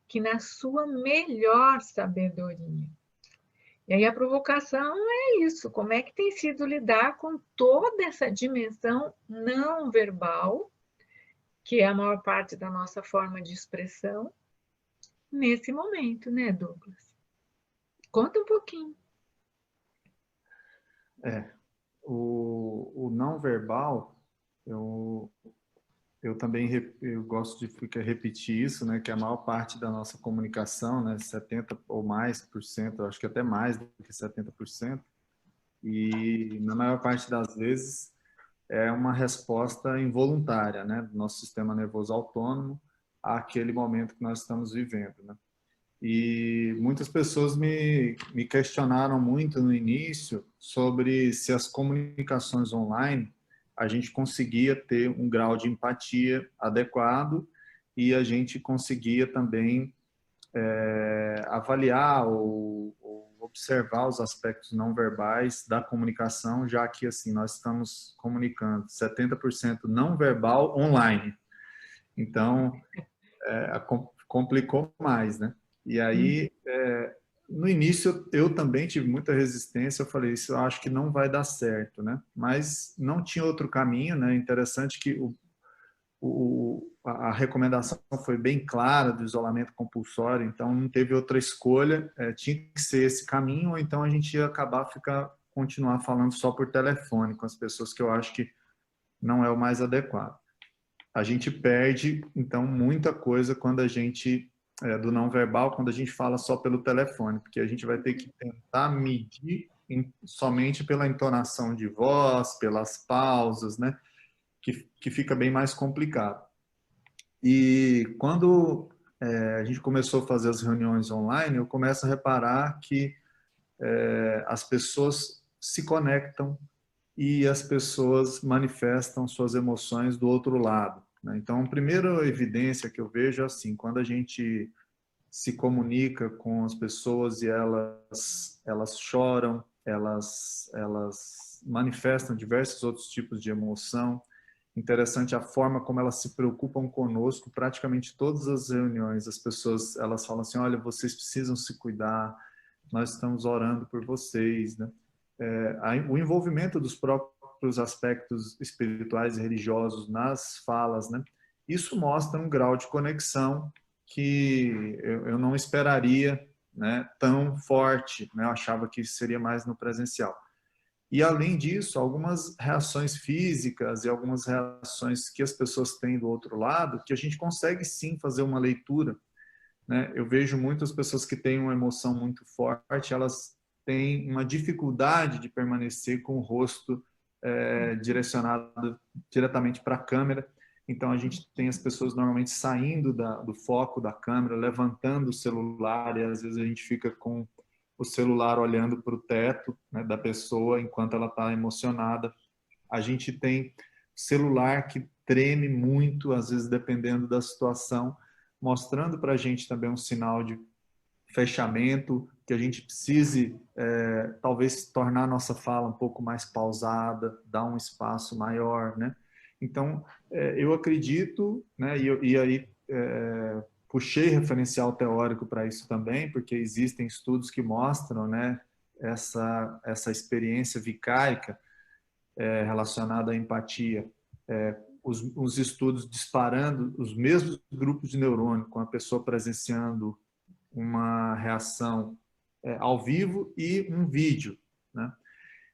que na sua melhor sabedoria. E aí a provocação é isso, como é que tem sido lidar com toda essa dimensão não verbal, que é a maior parte da nossa forma de expressão, nesse momento, né, Douglas? Conta um pouquinho. O não verbal, eu também eu gosto de repetir isso, né, que a maior parte da nossa comunicação, né, 70 ou mais por cento, acho que até mais do que 70%, e na maior parte das vezes é uma resposta involuntária, né, do nosso sistema nervoso autônomo àquele momento que nós estamos vivendo, né? E muitas pessoas me questionaram muito no início sobre se as comunicações online a gente conseguia ter um grau de empatia adequado e a gente conseguia também avaliar ou observar os aspectos não verbais da comunicação, já que assim nós estamos comunicando 70% não verbal online. Então, complicou mais, né? E aí, no início, eu também tive muita resistência. Eu falei, isso eu acho que não vai dar certo, né? Mas não tinha outro caminho, né? Interessante que a recomendação foi bem clara do isolamento compulsório, então não teve outra escolha, tinha que ser esse caminho, ou então a gente ia continuar falando só por telefone com as pessoas, que eu acho que não é o mais adequado. A gente perde, então, muita coisa quando a gente, do não verbal, quando a gente fala só pelo telefone, porque a gente vai ter que tentar medir somente pela entonação de voz, pelas pausas, né? Que fica bem mais complicado. E quando a gente começou a fazer as reuniões online, eu começo a reparar que as pessoas se conectam e as pessoas manifestam suas emoções do outro lado, né? Então, a primeira evidência que eu vejo é assim, quando a gente se comunica com as pessoas e elas choram, elas manifestam diversos outros tipos de emoção. Interessante a forma como elas se preocupam conosco. Praticamente todas as reuniões, as pessoas elas falam assim: olha, vocês precisam se cuidar, nós estamos orando por vocês, né? O envolvimento dos próprios aspectos espirituais e religiosos nas falas, né? Isso mostra um grau de conexão que eu não esperaria, né, tão forte, né? Eu achava que seria mais no presencial. E, além disso, algumas reações físicas e algumas reações que as pessoas têm do outro lado, que a gente consegue sim fazer uma leitura, né? Eu vejo muitas pessoas que têm uma emoção muito forte, elas têm uma dificuldade de permanecer com o rosto direcionado diretamente para a câmera. Então, a gente tem as pessoas normalmente saindo do foco da câmera, levantando o celular, e às vezes a gente fica com o celular olhando para o teto, né, da pessoa enquanto ela está emocionada. A gente tem celular que treme muito, às vezes dependendo da situação, mostrando para a gente também um sinal de fechamento, que a gente precise talvez tornar a nossa fala um pouco mais pausada, dar um espaço maior, né? Então, eu acredito, né, e aí puxei referencial teórico para isso também, porque existem estudos que mostram, né, essa experiência vicárica relacionada à empatia. Os estudos disparando os mesmos grupos de neurônio, com a pessoa presenciando uma reação ao vivo e um vídeo, né?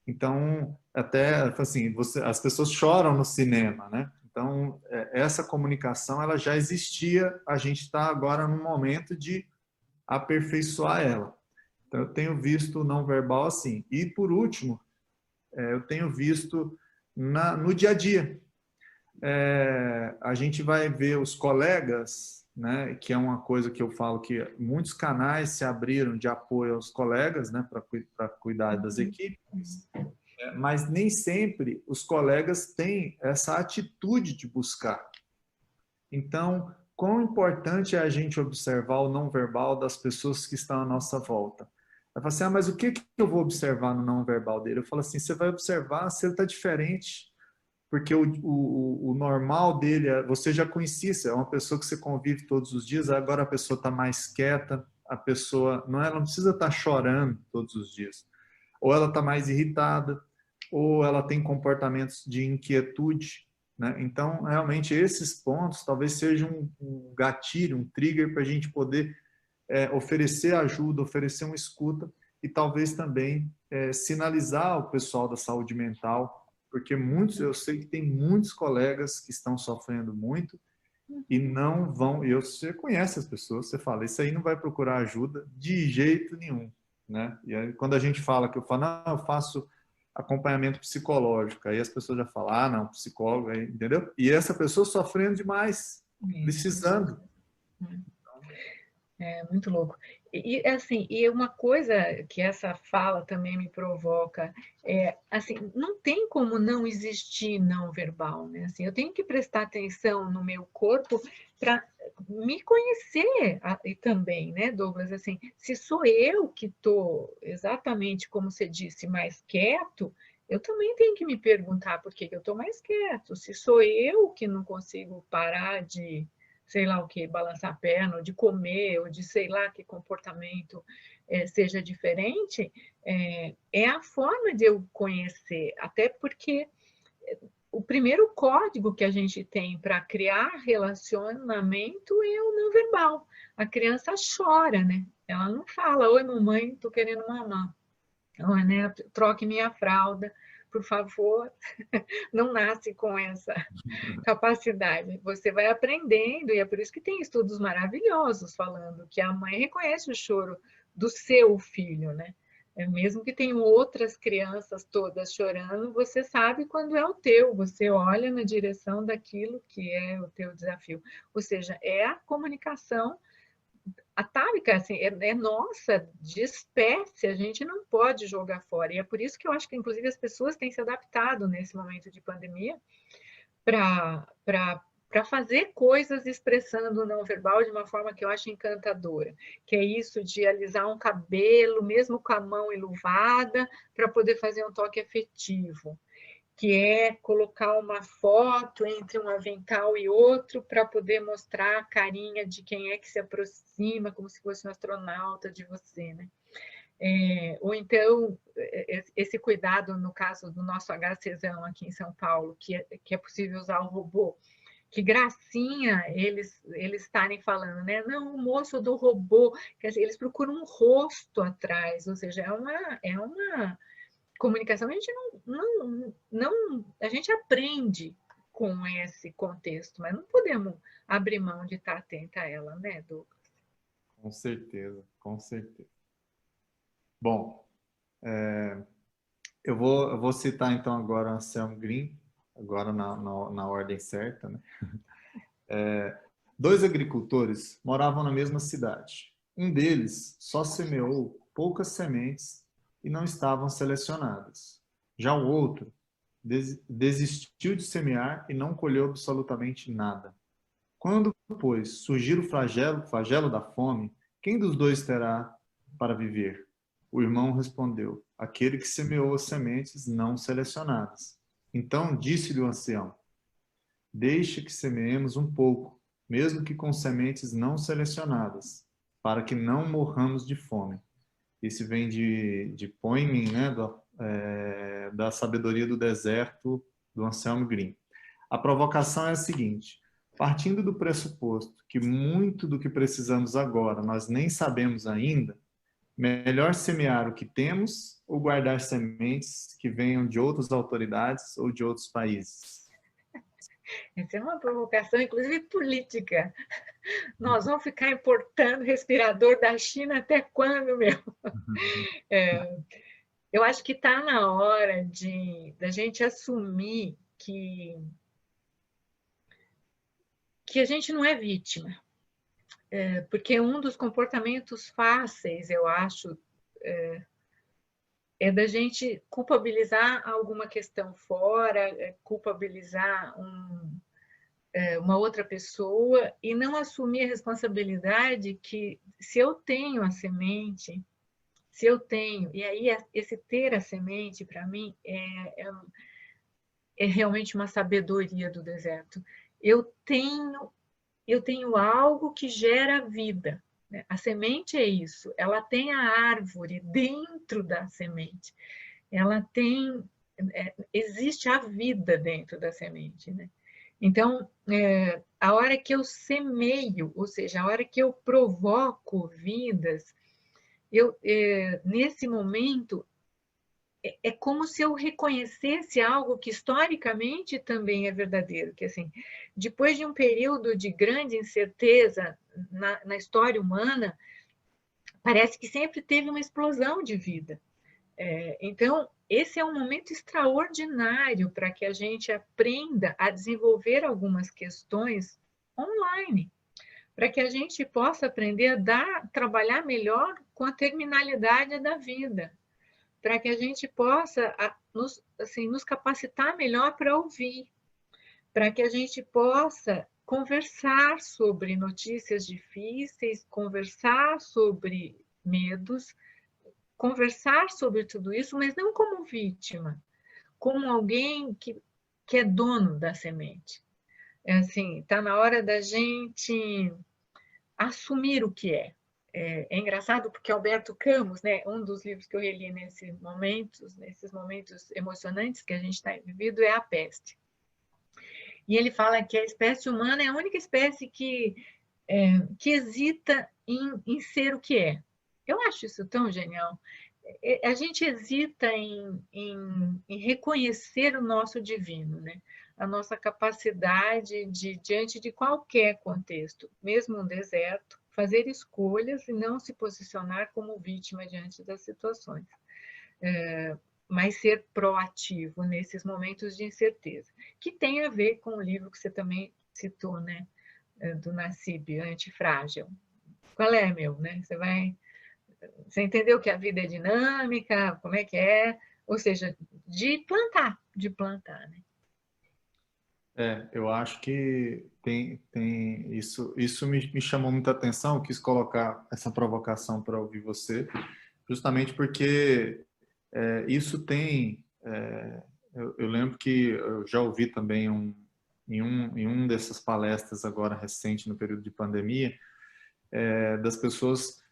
Então, até assim, as pessoas choram no cinema, né? Então, essa comunicação ela já existia, a gente está agora no momento de aperfeiçoar ela. Então, eu tenho visto o não verbal assim. E, por último, eu tenho visto no dia a dia. A gente vai ver os colegas, né, que é uma coisa que eu falo que muitos canais se abriram de apoio aos colegas, né, para cuidar das equipes, mas nem sempre os colegas têm essa atitude de buscar. Então, quão importante é a gente observar o não verbal das pessoas que estão à nossa volta. Vai falar assim, mas o que eu vou observar no não verbal dele? Eu falo assim, você vai observar se ele está diferente, porque o normal dele, você já conhecia, é uma pessoa que você convive todos os dias, agora a pessoa está mais quieta, a pessoa, ela não precisa estar chorando todos os dias. Ou ela está mais irritada, ou ela tem comportamentos de inquietude, né? Então, realmente, esses pontos talvez sejam um gatilho, um trigger para a gente poder oferecer ajuda, oferecer uma escuta e talvez também sinalizar ao pessoal da saúde mental, porque eu sei que tem muitos colegas que estão sofrendo muito e não vão, e você conhece as pessoas, você fala, isso aí não vai procurar ajuda de jeito nenhum, né? E aí, quando a gente fala, que eu falo, não, eu faço acompanhamento psicológico, aí as pessoas já falam, não, psicólogo, aí, entendeu? E essa pessoa sofrendo demais, precisando. É muito louco. Assim, e uma coisa que essa fala também me provoca assim, não tem como não existir não verbal, né? Assim, eu tenho que prestar atenção no meu corpo para me conhecer e também, né, Douglas? Assim, se sou eu que estou exatamente como você disse, mais quieto, eu também tenho que me perguntar por que eu estou mais quieto. Se sou eu que não consigo parar de sei lá o que, balançar a perna, ou de comer, ou de sei lá que comportamento seja diferente, é a forma de eu conhecer, até porque o primeiro código que a gente tem para criar relacionamento é o não verbal. A criança chora, né? Ela não fala, oi mamãe, estou querendo mamar. Ou, né, troque minha fralda, por favor. Não nasce com essa capacidade. Você vai aprendendo, e é por isso que tem estudos maravilhosos falando que a mãe reconhece o choro do seu filho, né? Mesmo que tenham outras crianças todas chorando, você sabe quando é o teu, você olha na direção daquilo que é o teu desafio. Ou seja, é a comunicação atávica, assim, é nossa, de espécie, a gente não pode jogar fora. E é por isso que eu acho que, inclusive, as pessoas têm se adaptado nesse momento de pandemia para fazer coisas expressando o não verbal de uma forma que eu acho encantadora, que é isso de alisar um cabelo, mesmo com a mão enluvada, para poder fazer um toque afetivo, que é colocar uma foto entre um avental e outro para poder mostrar a carinha de quem é que se aproxima, como se fosse um astronauta de você, né? Ou então, esse cuidado, no caso do nosso HCzão aqui em São Paulo, que é possível usar o robô, que gracinha eles estarem falando, né? Não, o moço do robô, quer dizer, eles procuram um rosto atrás, ou seja, é uma comunicação que a gente a gente aprende com esse contexto, mas não podemos abrir mão de estar atenta a ela, né, Douglas? Com certeza, com certeza. Bom, eu vou citar então agora Anselmo Green, agora na ordem certa, né? Dois agricultores moravam na mesma cidade. Um deles só semeou poucas sementes e não estavam selecionadas. Já o outro desistiu de semear e não colheu absolutamente nada. Quando, pois, surgir o flagelo da fome, quem dos dois terá para viver? O irmão respondeu, aquele que semeou as sementes não selecionadas. Então disse-lhe o ancião, deixe que semeemos um pouco, mesmo que com sementes não selecionadas, para que não morramos de fome. Esse vem de Poemen, né, da sabedoria do deserto, do Anselmo Green. A provocação é a seguinte, partindo do pressuposto que muito do que precisamos agora nós nem sabemos ainda, melhor semear o que temos ou guardar sementes que venham de outras autoridades ou de outros países? Essa é uma provocação, inclusive política. Nós vamos ficar importando respirador da China até quando, meu? É, eu acho que está na hora da gente assumir que a gente não é vítima. Porque um dos comportamentos fáceis, eu acho, é da gente culpabilizar alguma questão fora, culpabilizar uma outra pessoa e não assumir a responsabilidade que se eu tenho a semente, se eu tenho, e aí esse ter a semente, para mim, é realmente uma sabedoria do deserto. Eu tenho algo que gera vida. Né? A semente é isso, ela tem a árvore dentro da semente. Ela tem, existe a vida dentro da semente, né? Então, a hora que eu semeio, ou seja, a hora que eu provoco vidas, nesse momento, é como se eu reconhecesse algo que historicamente também é verdadeiro, que assim, depois de um período de grande incerteza na história humana, parece que sempre teve uma explosão de vida. Então, esse é um momento extraordinário para que a gente aprenda a desenvolver algumas questões online, para que a gente possa aprender a trabalhar melhor com a terminalidade da vida, para que a gente possa nos capacitar melhor para ouvir, para que a gente possa conversar sobre notícias difíceis, conversar sobre medos, conversar sobre tudo isso, mas não como vítima, como alguém que é dono da semente. É assim, está na hora da gente assumir o que é. É engraçado porque Alberto Camus, né, um dos livros que eu reli nesses momentos emocionantes que a gente está vivendo é A Peste. E ele fala que a espécie humana é a única espécie que hesita em ser o que é. Eu acho isso tão genial. A gente hesita em reconhecer o nosso divino, né? A nossa capacidade de, diante de qualquer contexto, mesmo um deserto, fazer escolhas e não se posicionar como vítima diante das situações, mas ser proativo nesses momentos de incerteza, que tem a ver com o livro que você também citou, né? Do Nassib, Antifrágil. Qual é, meu? Né? Você entendeu que a vida é dinâmica, como é que é? Ou seja, de plantar, né? Eu acho que tem isso me chamou muita atenção, eu quis colocar essa provocação para ouvir você, justamente porque isso tem, eu lembro que eu já ouvi também em um dessas palestras agora recente no período de pandemia, das pessoas,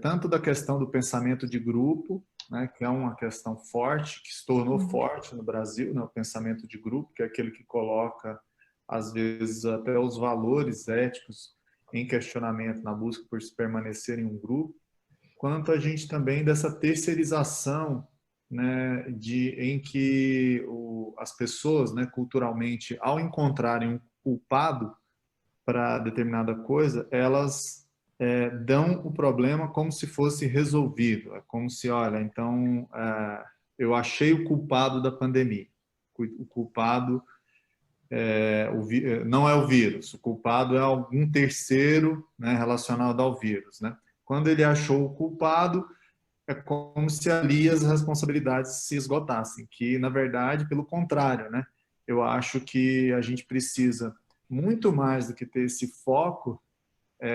tanto da questão do pensamento de grupo, né, que é uma questão forte, que se tornou forte no Brasil, né, o pensamento de grupo, que é aquele que coloca, às vezes, até os valores éticos em questionamento na busca por se permanecer em um grupo, quanto a gente também dessa terceirização, né, em que as pessoas, né, culturalmente, ao encontrarem um culpado para determinada coisa, elas dão o problema como se fosse resolvido. É como se, olha, então eu achei o culpado da pandemia. O culpado não é o vírus, o culpado é algum terceiro, né, relacionado ao vírus. Né? Quando ele achou o culpado, é como se ali as responsabilidades se esgotassem, que, na verdade, pelo contrário, né? Eu acho que a gente precisa, muito mais do que ter esse foco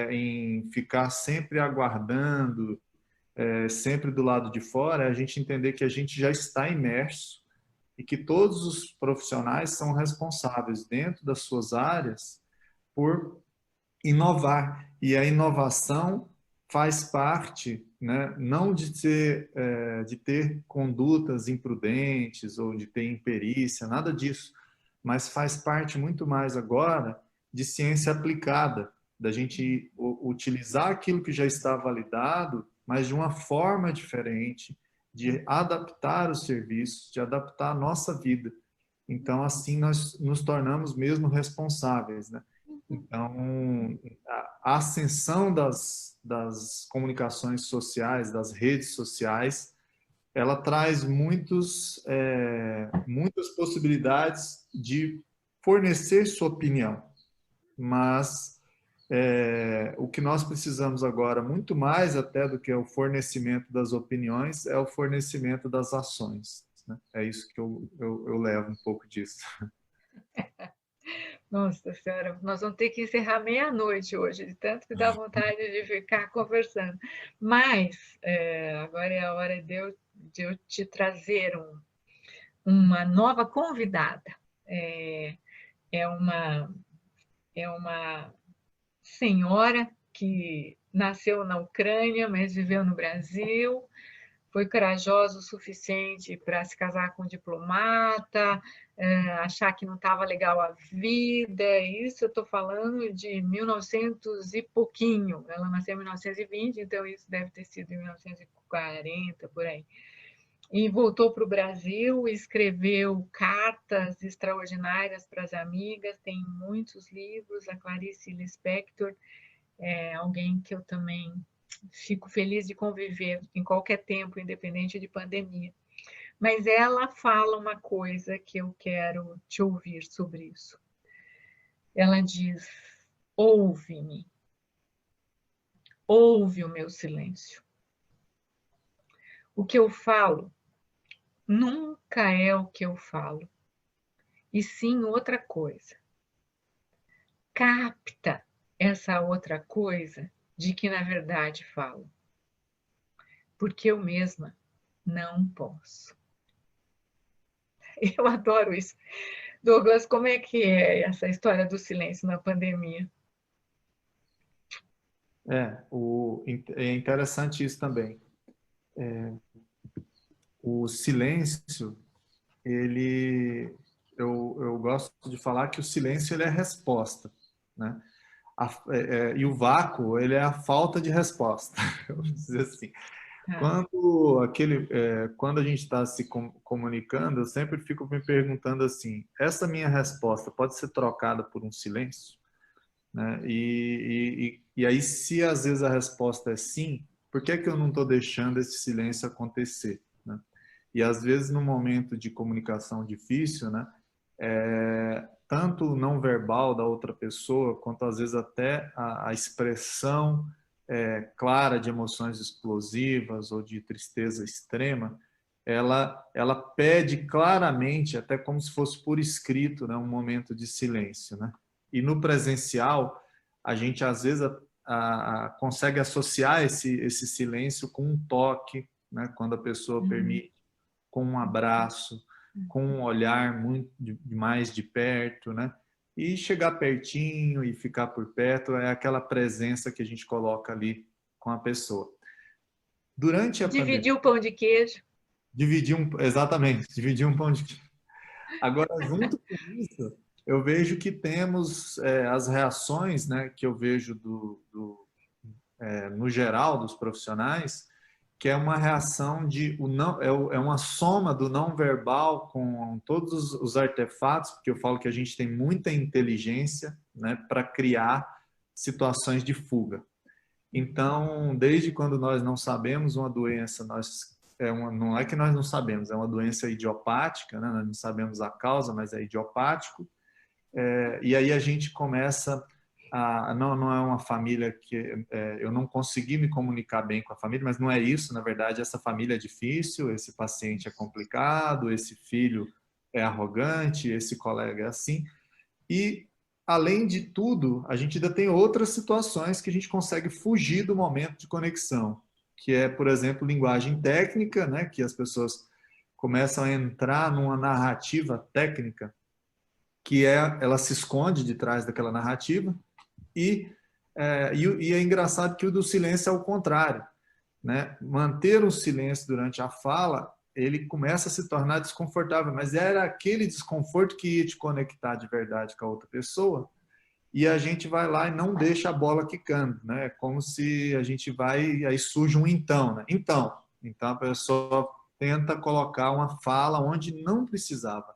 em ficar sempre aguardando, sempre do lado de fora, é a gente entender que a gente já está imerso e que todos os profissionais são responsáveis dentro das suas áreas por inovar. E a inovação faz parte, né, não de ter condutas imprudentes ou de ter imperícia, nada disso, mas faz parte muito mais agora de ciência aplicada, da gente utilizar aquilo que já está validado, mas de uma forma diferente, de adaptar os serviços, de adaptar a nossa vida. Então, assim, nós nos tornamos mesmo responsáveis, né? Então, a ascensão das comunicações sociais, das redes sociais, ela traz muitas possibilidades de fornecer sua opinião, mas o que nós precisamos agora, muito mais até do que o fornecimento das opiniões, é o fornecimento das ações, né? É isso que eu levo um pouco disso. Nossa Senhora, nós vamos ter que encerrar meia-noite hoje, de tanto que dá vontade de ficar conversando. Mas agora é a hora de eu te trazer uma nova convidada. É uma, é uma senhora que nasceu na Ucrânia, mas viveu no Brasil, foi corajosa o suficiente para se casar com um diplomata, achar que não estava legal a vida. Isso eu estou falando de 1900 e pouquinho. Ela nasceu em 1920, então isso deve ter sido em 1940, por aí. E voltou para o Brasil, escreveu cartas extraordinárias para as amigas, tem muitos livros. A Clarice Lispector é alguém que eu também fico feliz de conviver em qualquer tempo, independente de pandemia. Mas ela fala uma coisa que eu quero te ouvir sobre isso. Ela diz: ouve-me, ouve o meu silêncio. O que eu falo nunca é o que eu falo, e sim outra coisa. Capta essa outra coisa de que na verdade falo, porque eu mesma não posso. Eu adoro isso. Douglas, como é que é essa história do silêncio na pandemia? É interessante isso também. O silêncio, eu gosto de falar que o silêncio ele é resposta, né? E o vácuo, ele é a falta de resposta, vamos dizer assim. Tá. Quando a gente está se comunicando, eu sempre fico me perguntando assim: essa minha resposta pode ser trocada por um silêncio? Né? E aí, se às vezes a resposta é sim, por que que eu não estou deixando esse silêncio acontecer? Né? E às vezes, no momento de comunicação difícil, né, tanto o não verbal da outra pessoa, quanto às vezes até a expressão clara de emoções explosivas ou de tristeza extrema, ela pede claramente, até como se fosse por escrito, né, um momento de silêncio, né? E no presencial, a gente às vezes consegue associar esse silêncio com um toque, né, quando a pessoa permite, com um abraço, com um olhar muito mais de perto, né? E chegar pertinho e ficar por perto é aquela presença que a gente coloca ali com a pessoa. Durante a pandemia, Dividir o pão de queijo. exatamente, dividir um pão de queijo. Agora, junto com isso, eu vejo que temos as reações, né, que eu vejo no geral dos profissionais, que é uma reação é uma soma do não verbal com todos os artefatos, porque eu falo que a gente tem muita inteligência, né, para criar situações de fuga. Então, desde quando nós não sabemos uma doença, não é que nós não sabemos, é uma doença idiopática, né? Nós não sabemos a causa, mas é idiopático. E aí a gente começa não é uma família que eu não consegui me comunicar bem com a família, mas não é isso, na verdade, essa família é difícil, esse paciente é complicado, esse filho é arrogante, esse colega é assim. E, além de tudo, a gente ainda tem outras situações que a gente consegue fugir do momento de conexão, que é, por exemplo, linguagem técnica, né, que as pessoas começam a entrar numa narrativa técnica, ela se esconde de trás daquela narrativa, e é engraçado que o do silêncio é o contrário, né? Manter o silêncio durante a fala, ele começa a se tornar desconfortável, mas era aquele desconforto que ia te conectar de verdade com a outra pessoa, e a gente vai lá e não deixa a bola quicando, né? É como se a gente vai e aí surge um então, né? Então a pessoa tenta colocar uma fala onde não precisava.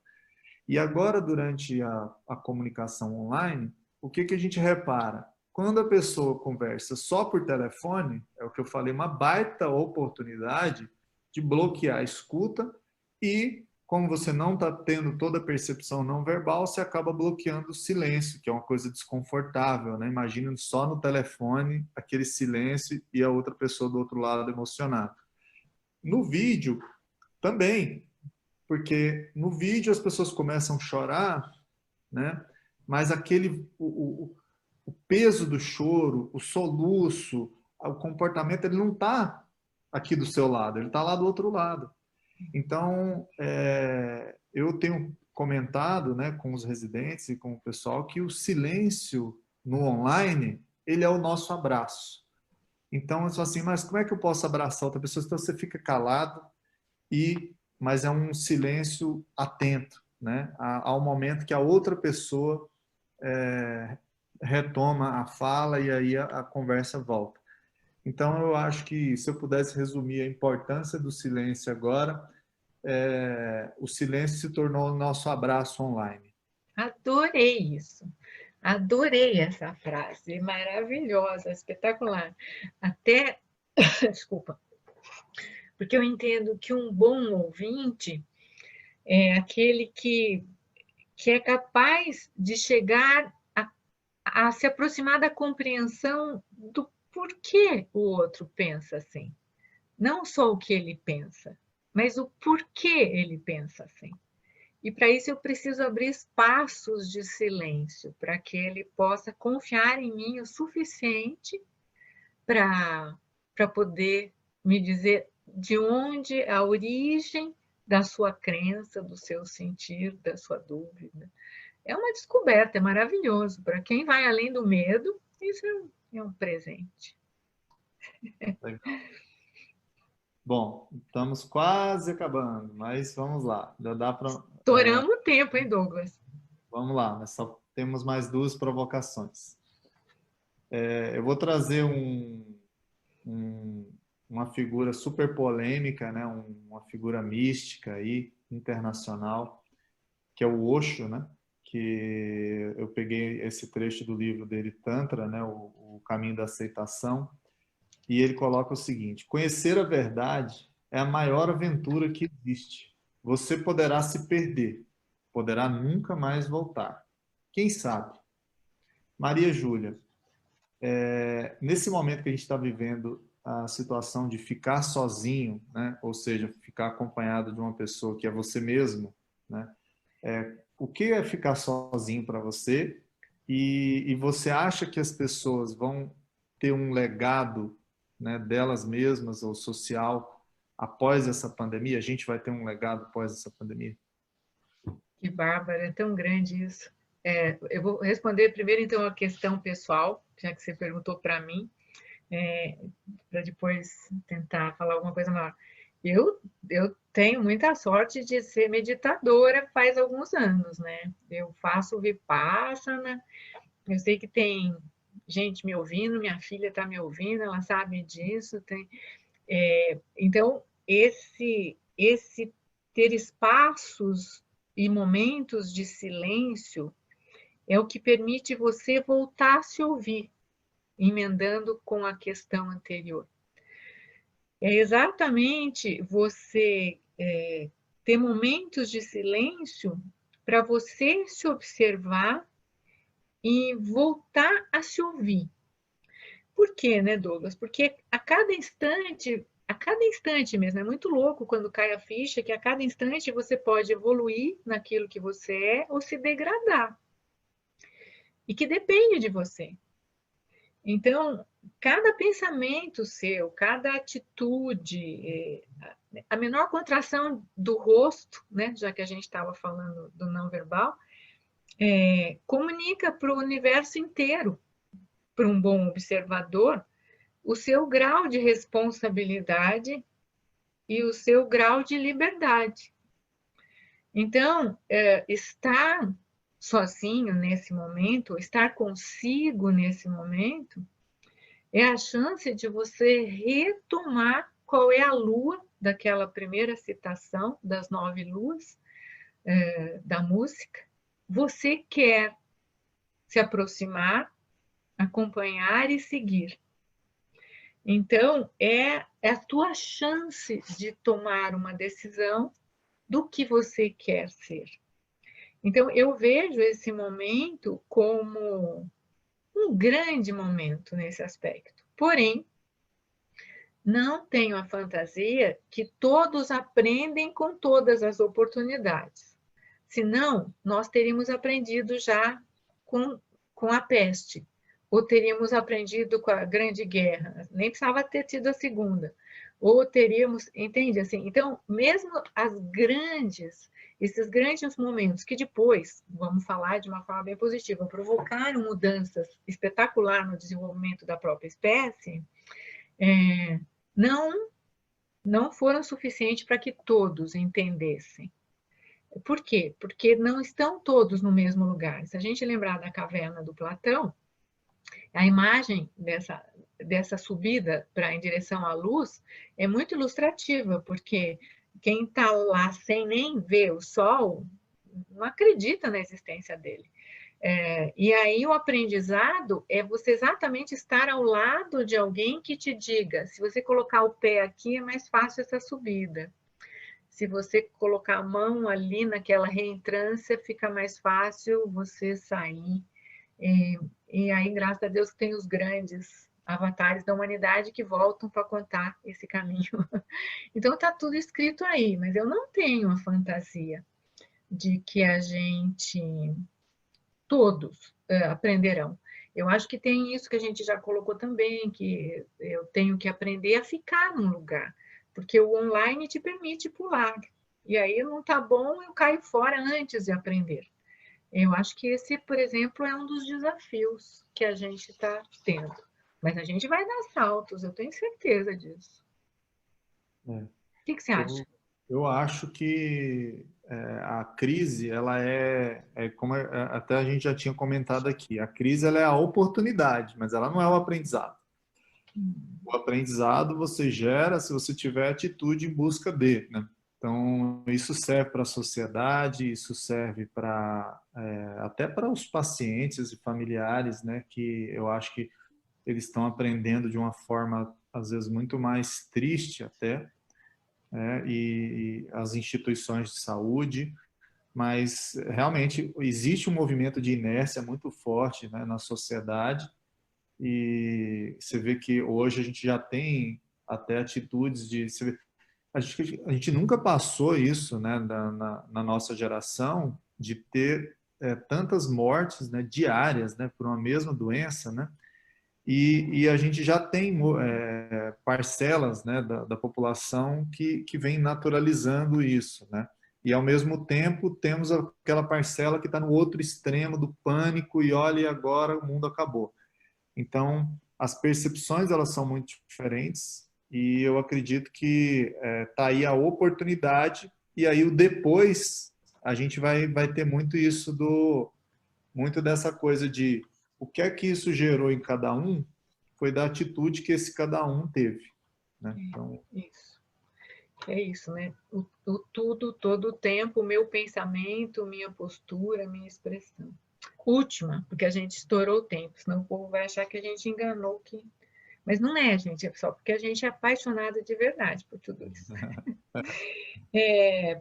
E agora, durante a comunicação online, o que a gente repara? Quando a pessoa conversa só por telefone, é o que eu falei, uma baita oportunidade de bloquear a escuta e, como você não está tendo toda a percepção não verbal, você acaba bloqueando o silêncio, que é uma coisa desconfortável, né? Imagina só no telefone aquele silêncio e a outra pessoa do outro lado emocionada. No vídeo, também, porque no vídeo as pessoas começam a chorar, né? Mas o peso do choro, o soluço, o comportamento, ele não está aqui do seu lado, ele está lá do outro lado. Então, eu tenho comentado, né, com os residentes e com o pessoal que o silêncio no online, ele é o nosso abraço. Então, eu falo assim, mas como é que eu posso abraçar outra pessoa? Então, você fica calado, mas é um silêncio atento, né, ao momento que a outra pessoa retoma a fala e aí a conversa volta. Então, eu acho que se eu pudesse resumir a importância do silêncio agora, o silêncio se tornou o nosso abraço online. Adorei isso. Adorei essa frase, maravilhosa, espetacular. Até, desculpa, porque eu entendo que um bom ouvinte é aquele que é capaz de chegar a se aproximar da compreensão do porquê o outro pensa assim. Não só o que ele pensa, mas o porquê ele pensa assim. E para isso eu preciso abrir espaços de silêncio, para que ele possa confiar em mim o suficiente para poder me dizer de onde a origem da sua crença, do seu sentir, da sua dúvida. É uma descoberta, é maravilhoso. Para quem vai além do medo, isso é um presente. Legal. Bom, estamos quase acabando, mas vamos lá. Já dá para. Estouramos o tempo, hein, Douglas? Vamos lá, mas só temos mais duas provocações. Eu vou trazer uma figura super polêmica, né? Uma figura mística aí, internacional, que é o Osho, né? Que eu peguei esse trecho do livro dele, Tantra, né? O Caminho da Aceitação, e ele coloca o seguinte: conhecer a verdade é a maior aventura que existe. Você poderá se perder, poderá nunca mais voltar. Quem sabe? Maria Júlia, nesse momento que a gente está vivendo a situação de ficar sozinho, né? Ou seja, ficar acompanhado de uma pessoa que é você mesmo, né? O que é ficar sozinho para você? E você acha que as pessoas vão ter um legado, né, delas mesmas ou social após essa pandemia? A gente vai ter um legado após essa pandemia? Que bárbaro, é tão grande isso. Eu vou responder primeiro, então, a questão pessoal, já que você perguntou para mim, para depois tentar falar alguma coisa maior. Eu tenho muita sorte de ser meditadora faz alguns anos, né? Eu faço Vipassana, eu sei que tem gente me ouvindo, minha filha está me ouvindo, ela sabe disso. Então, esse ter espaços e momentos de silêncio é o que permite você voltar a se ouvir, emendando com a questão anterior. É exatamente você ter momentos de silêncio para você se observar e voltar a se ouvir. Por quê, né, Douglas? Porque a cada instante mesmo, é muito louco quando cai a ficha que a cada instante você pode evoluir naquilo que você é ou se degradar. E que depende de você. Então, cada pensamento seu, cada atitude, a menor contração do rosto, né, já que a gente estava falando do não verbal, comunica para o universo inteiro, para um bom observador, o seu grau de responsabilidade e o seu grau de liberdade. Então, estar sozinho nesse momento, estar consigo nesse momento, é a chance de você retomar qual é a lua daquela primeira citação das 9 luas, da música, você quer se aproximar, acompanhar e seguir. Então, é a tua chance de tomar uma decisão do que você quer ser. Então, eu vejo esse momento como um grande momento nesse aspecto. Porém, não tenho a fantasia que todos aprendem com todas as oportunidades. Senão, nós teríamos aprendido já com a peste, ou teríamos aprendido com a Grande Guerra, nem precisava ter tido a Segunda, ou teríamos, entende assim? Então, mesmo esses grandes momentos que depois, vamos falar de uma forma bem positiva, provocaram mudanças espetaculares no desenvolvimento da própria espécie, não foram suficientes para que todos entendessem. Por quê? Porque não estão todos no mesmo lugar. Se a gente lembrar da caverna do Platão, a imagem dessa subida em direção à luz é muito ilustrativa, porque quem está lá sem nem ver o sol não acredita na existência dele. E aí o aprendizado é você exatamente estar ao lado de alguém que te diga, se você colocar o pé aqui é mais fácil essa subida. Se você colocar a mão ali naquela reentrância, fica mais fácil você sair. E aí, graças a Deus, tem os grandes avatares da humanidade que voltam para contar esse caminho. Então, está tudo escrito aí, mas eu não tenho a fantasia de que todos aprenderão. Eu acho que tem isso que a gente já colocou também, que eu tenho que aprender a ficar num lugar, porque o online te permite pular. E aí não está bom, eu caio fora antes de aprender. Eu acho que esse, por exemplo, é um dos desafios que a gente está tendo. Mas a gente vai dar saltos, eu tenho certeza disso. O que você acha? Eu acho que a crise, ela como até a gente já tinha comentado aqui, a crise ela é a oportunidade, mas ela não é o aprendizado. O aprendizado você gera se você tiver atitude em busca dele, né? Então, isso serve para a sociedade, isso serve até para os pacientes e familiares, né? Que eu acho que eles estão aprendendo de uma forma, às vezes, muito mais triste até, e as instituições de saúde, mas realmente existe um movimento de inércia muito forte, né, na sociedade, e você vê que hoje a gente já tem até atitudes a gente nunca passou isso, né, na nossa geração, de ter tantas mortes, né, diárias, né, por uma mesma doença, né, e a gente já tem parcelas, né, da população que vem naturalizando isso, né, e ao mesmo tempo temos aquela parcela que está no outro extremo do pânico e olha, agora o mundo acabou. Então, as percepções elas são muito diferentes, e eu acredito que está aí a oportunidade, e aí o depois a gente vai ter muito isso, muito dessa coisa de o que é que isso gerou em cada um, foi da atitude que esse cada um teve. Né? Então... Isso. É isso, né? O tudo, todo o tempo, o meu pensamento, minha postura, minha expressão. Última, porque a gente estourou o tempo, senão o povo vai achar que a gente enganou que... Mas não é, gente, é só porque a gente é apaixonada de verdade por tudo isso.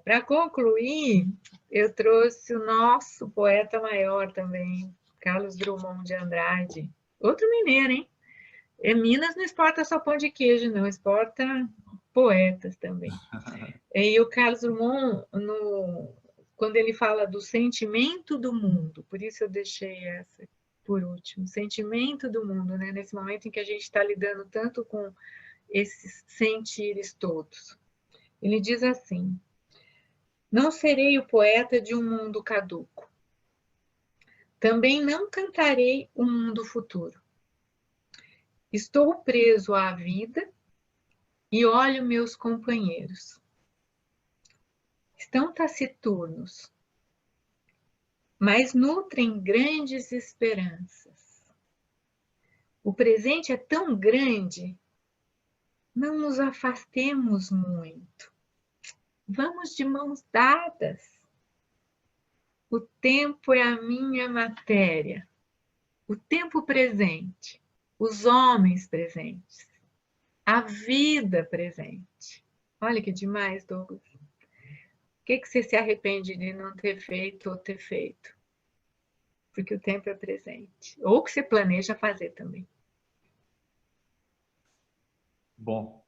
Para concluir, eu trouxe o nosso poeta maior também, Carlos Drummond de Andrade. Outro mineiro, hein? Minas não exporta só pão de queijo, não, exporta poetas também. E o Carlos Drummond, quando ele fala do sentimento do mundo, por isso eu deixei essa por último, sentimento do mundo, né? Nesse momento em que a gente está lidando tanto com esses sentires todos. Ele diz assim: não serei o poeta de um mundo caduco. Também não cantarei um mundo futuro. Estou preso à vida e olho meus companheiros. Estão taciturnos, mas nutrem grandes esperanças. O presente é tão grande, não nos afastemos muito. Vamos de mãos dadas, O tempo é a minha matéria. O tempo presente. Os homens presentes. A vida presente. Olha que demais, Douglas. O que você se arrepende de não ter feito ou ter feito? Porque o tempo é presente. Ou que você planeja fazer também. Bom,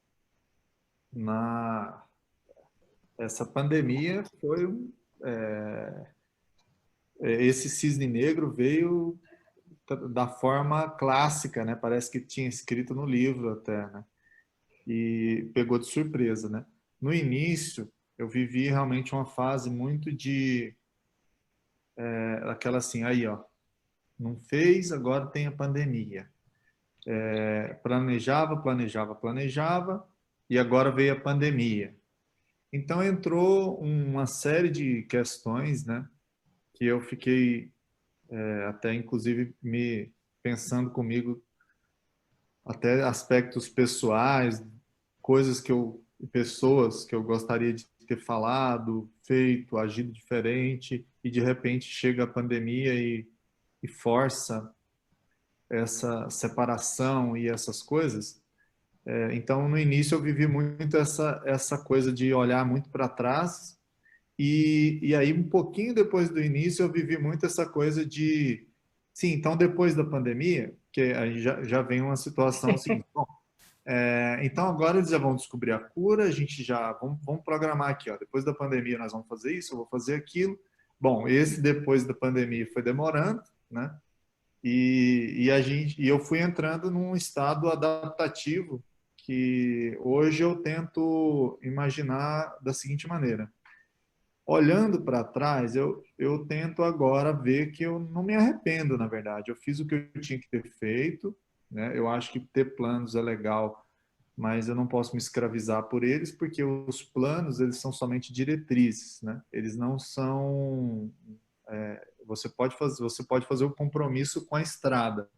essa pandemia foi esse cisne negro veio da forma clássica, né? Parece que tinha escrito no livro até, né? E pegou de surpresa, né? No início, eu vivi realmente uma fase muito de aquela assim, aí ó, não fez, agora tem a pandemia. Planejava, e agora veio a pandemia. Então entrou uma série de questões, né? Que eu fiquei até inclusive me pensando comigo até aspectos pessoais, pessoas que eu gostaria de ter falado, feito, agido diferente, e de repente chega a pandemia e força essa separação e essas coisas. Então, no início eu vivi muito essa coisa de olhar muito para trás, e aí um pouquinho depois do início eu vivi muito essa coisa de, sim, então depois da pandemia, que aí já vem uma situação seguinte, bom, então agora eles já vão descobrir a cura, a gente já, vamos programar aqui, ó, depois da pandemia nós vamos fazer isso, eu vou fazer aquilo. Bom, esse depois da pandemia foi demorando, né? E eu fui entrando num estado adaptativo que hoje eu tento imaginar da seguinte maneira. Olhando para trás, eu tento agora ver que eu não me arrependo, na verdade. Eu fiz o que eu tinha que ter feito, né? Eu acho que ter planos é legal, mas eu não posso me escravizar por eles, porque os planos, eles são somente diretrizes, né? Eles não são... você pode fazer o compromisso com a estrada,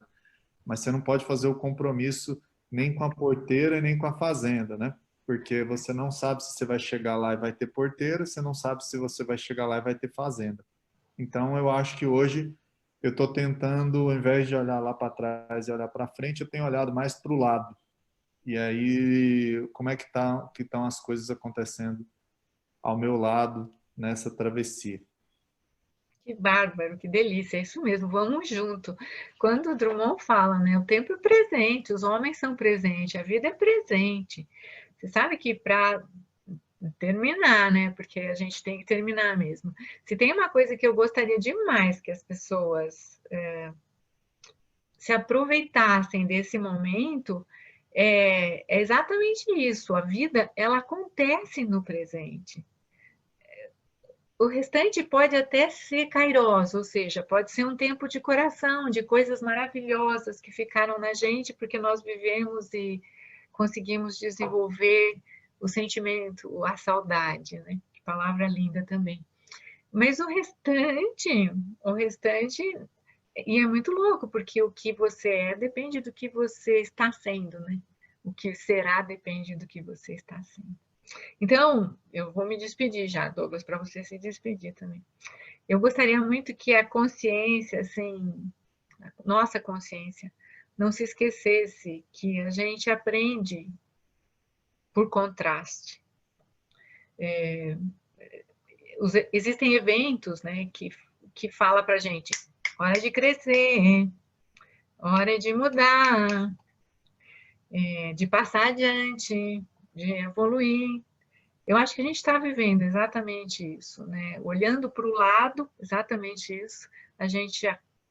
mas você não pode fazer o compromisso nem com a porteira nem com a fazenda, né? Porque você não sabe se você vai chegar lá e vai ter porteira, você não sabe se você vai chegar lá e vai ter fazenda. Então, eu acho que hoje eu estou tentando, ao invés de olhar lá para trás e olhar para frente, eu tenho olhado mais para o lado. E aí, como é que estão as coisas acontecendo ao meu lado nessa travessia? Que bárbaro, que delícia, é isso mesmo, vamos junto. Quando o Drummond fala, né, o tempo é presente, os homens são presentes, a vida é presente. Você sabe que para terminar, né, porque a gente tem que terminar mesmo. Se tem uma coisa que eu gostaria demais que as pessoas se aproveitassem desse momento, é exatamente isso. A vida, ela acontece no presente. O restante pode até ser kairos, ou seja, pode ser um tempo de coração, de coisas maravilhosas que ficaram na gente porque nós vivemos e conseguimos desenvolver o sentimento, a saudade, né? Que palavra linda também. Mas o restante, e é muito louco, porque o que você é depende do que você está sendo, né? O que será depende do que você está sendo. Então, eu vou me despedir já, Douglas, para você se despedir também. Eu gostaria muito que a consciência, assim, a nossa consciência, não se esquecesse que a gente aprende por contraste. Existem eventos, né, que fala para a gente, hora de crescer, hora de mudar, de passar adiante, de evoluir. Eu acho que a gente está vivendo exatamente isso, né? Olhando para o lado, exatamente isso, a gente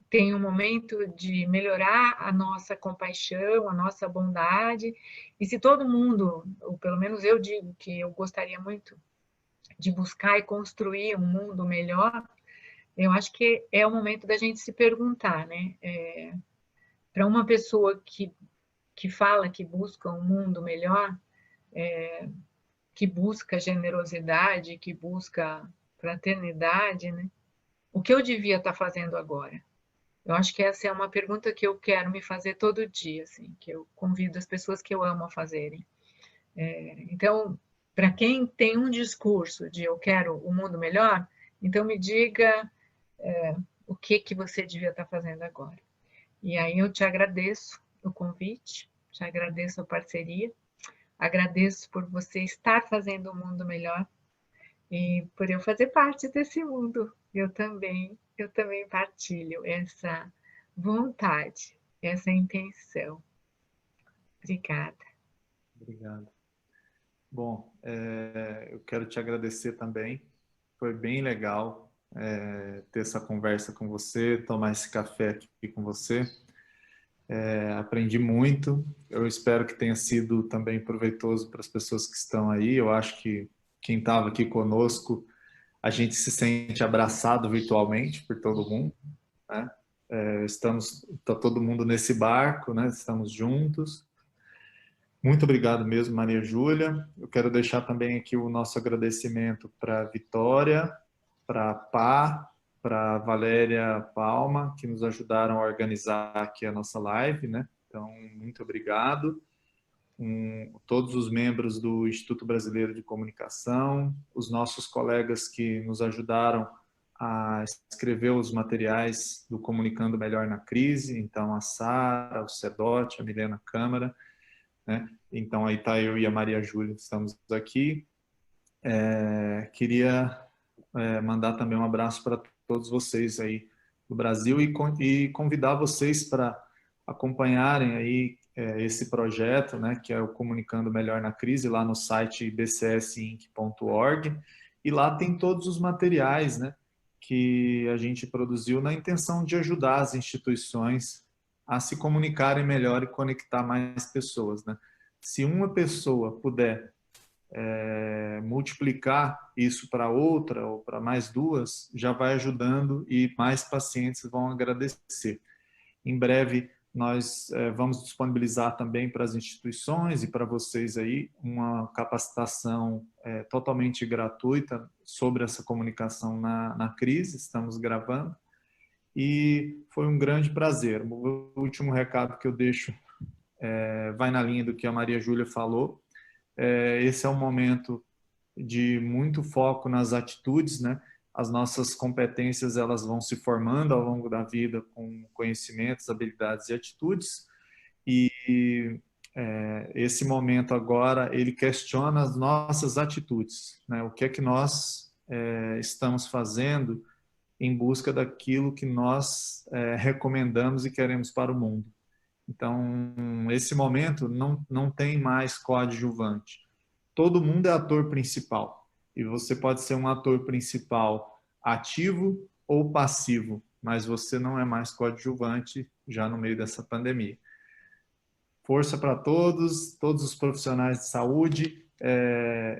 tem um momento de melhorar a nossa compaixão, a nossa bondade, e se todo mundo, ou pelo menos eu digo que eu gostaria muito de buscar e construir um mundo melhor, eu acho que é o momento da gente se perguntar, né? Para uma pessoa que fala que busca um mundo melhor, que busca generosidade, que busca fraternidade, né? O que eu devia estar fazendo agora? Eu acho que essa é uma pergunta que eu quero me fazer todo dia, assim, que eu convido as pessoas que eu amo a fazerem. Então, para quem tem um discurso de eu quero um mundo melhor, então me diga o que você devia estar fazendo agora. E aí eu te agradeço o convite, te agradeço a parceria, agradeço por você estar fazendo o mundo melhor e por eu fazer parte desse mundo. Eu também partilho essa vontade, essa intenção. Obrigada. Obrigado. Bom, eu quero te agradecer também. Foi bem legal ter essa conversa com você, tomar esse café aqui com você. Aprendi muito. Eu espero que tenha sido também proveitoso para as pessoas que estão aí. Eu acho que quem estava aqui conosco, a gente se sente abraçado virtualmente por todo mundo, né? Tá todo mundo nesse barco, né? Estamos juntos. Muito obrigado mesmo, Maria Júlia. Eu quero deixar também aqui o nosso agradecimento para a Vitória, para a Pá, para a Valéria Palma, que nos ajudaram a organizar aqui a nossa live, né? Então, muito obrigado. Todos os membros do Instituto Brasileiro de Comunicação, os nossos colegas que nos ajudaram a escrever os materiais do Comunicando Melhor na Crise, então a Sara, o Sedote, a Milena Câmara, né? Então aí está eu e a Maria Júlia, estamos aqui. Queria mandar também um abraço para todos vocês aí do Brasil e convidar vocês para acompanharem aí esse projeto, né, que é o Comunicando Melhor na Crise, lá no site bcsinc.org, e lá tem todos os materiais, né, que a gente produziu na intenção de ajudar as instituições a se comunicarem melhor e conectar mais pessoas, né? Se uma pessoa puder multiplicar isso para outra ou para mais duas, já vai ajudando e mais pacientes vão agradecer. Em breve, nós vamos disponibilizar também para as instituições e para vocês aí uma capacitação totalmente gratuita sobre essa comunicação na crise. Estamos gravando e foi um grande prazer. O último recado que eu deixo vai na linha do que a Maria Júlia falou. Esse é um momento de muito foco nas atitudes, né? As nossas competências elas vão se formando ao longo da vida com conhecimentos, habilidades e atitudes. E esse momento agora ele questiona as nossas atitudes, né? O que é que nós estamos fazendo em busca daquilo que nós recomendamos e queremos para o mundo. Então, esse momento não tem mais coadjuvante. Todo mundo é ator principal. E você pode ser um ator principal ativo ou passivo, mas você não é mais coadjuvante já no meio dessa pandemia. Força para todos os profissionais de saúde.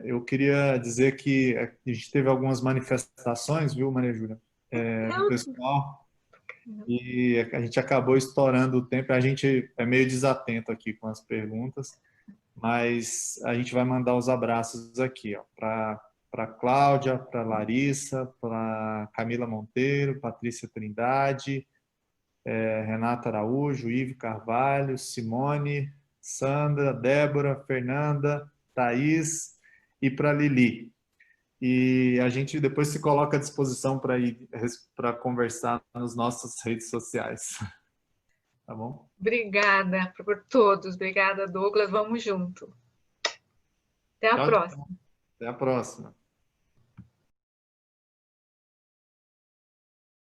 Eu queria dizer que a gente teve algumas manifestações, viu, Maria Júlia, do pessoal, e a gente acabou estourando o tempo. A gente é meio desatento aqui com as perguntas, mas a gente vai mandar os abraços aqui, para Cláudia, para Larissa, para Camila Monteiro, Patrícia Trindade, Renata Araújo, Ive Carvalho, Simone, Sandra, Débora, Fernanda, Thaís e para Lili. E a gente depois se coloca à disposição para conversar nas nossas redes sociais. Tá bom? Obrigada por todos. Obrigada, Douglas. Vamos junto. Até a próxima. Até a próxima.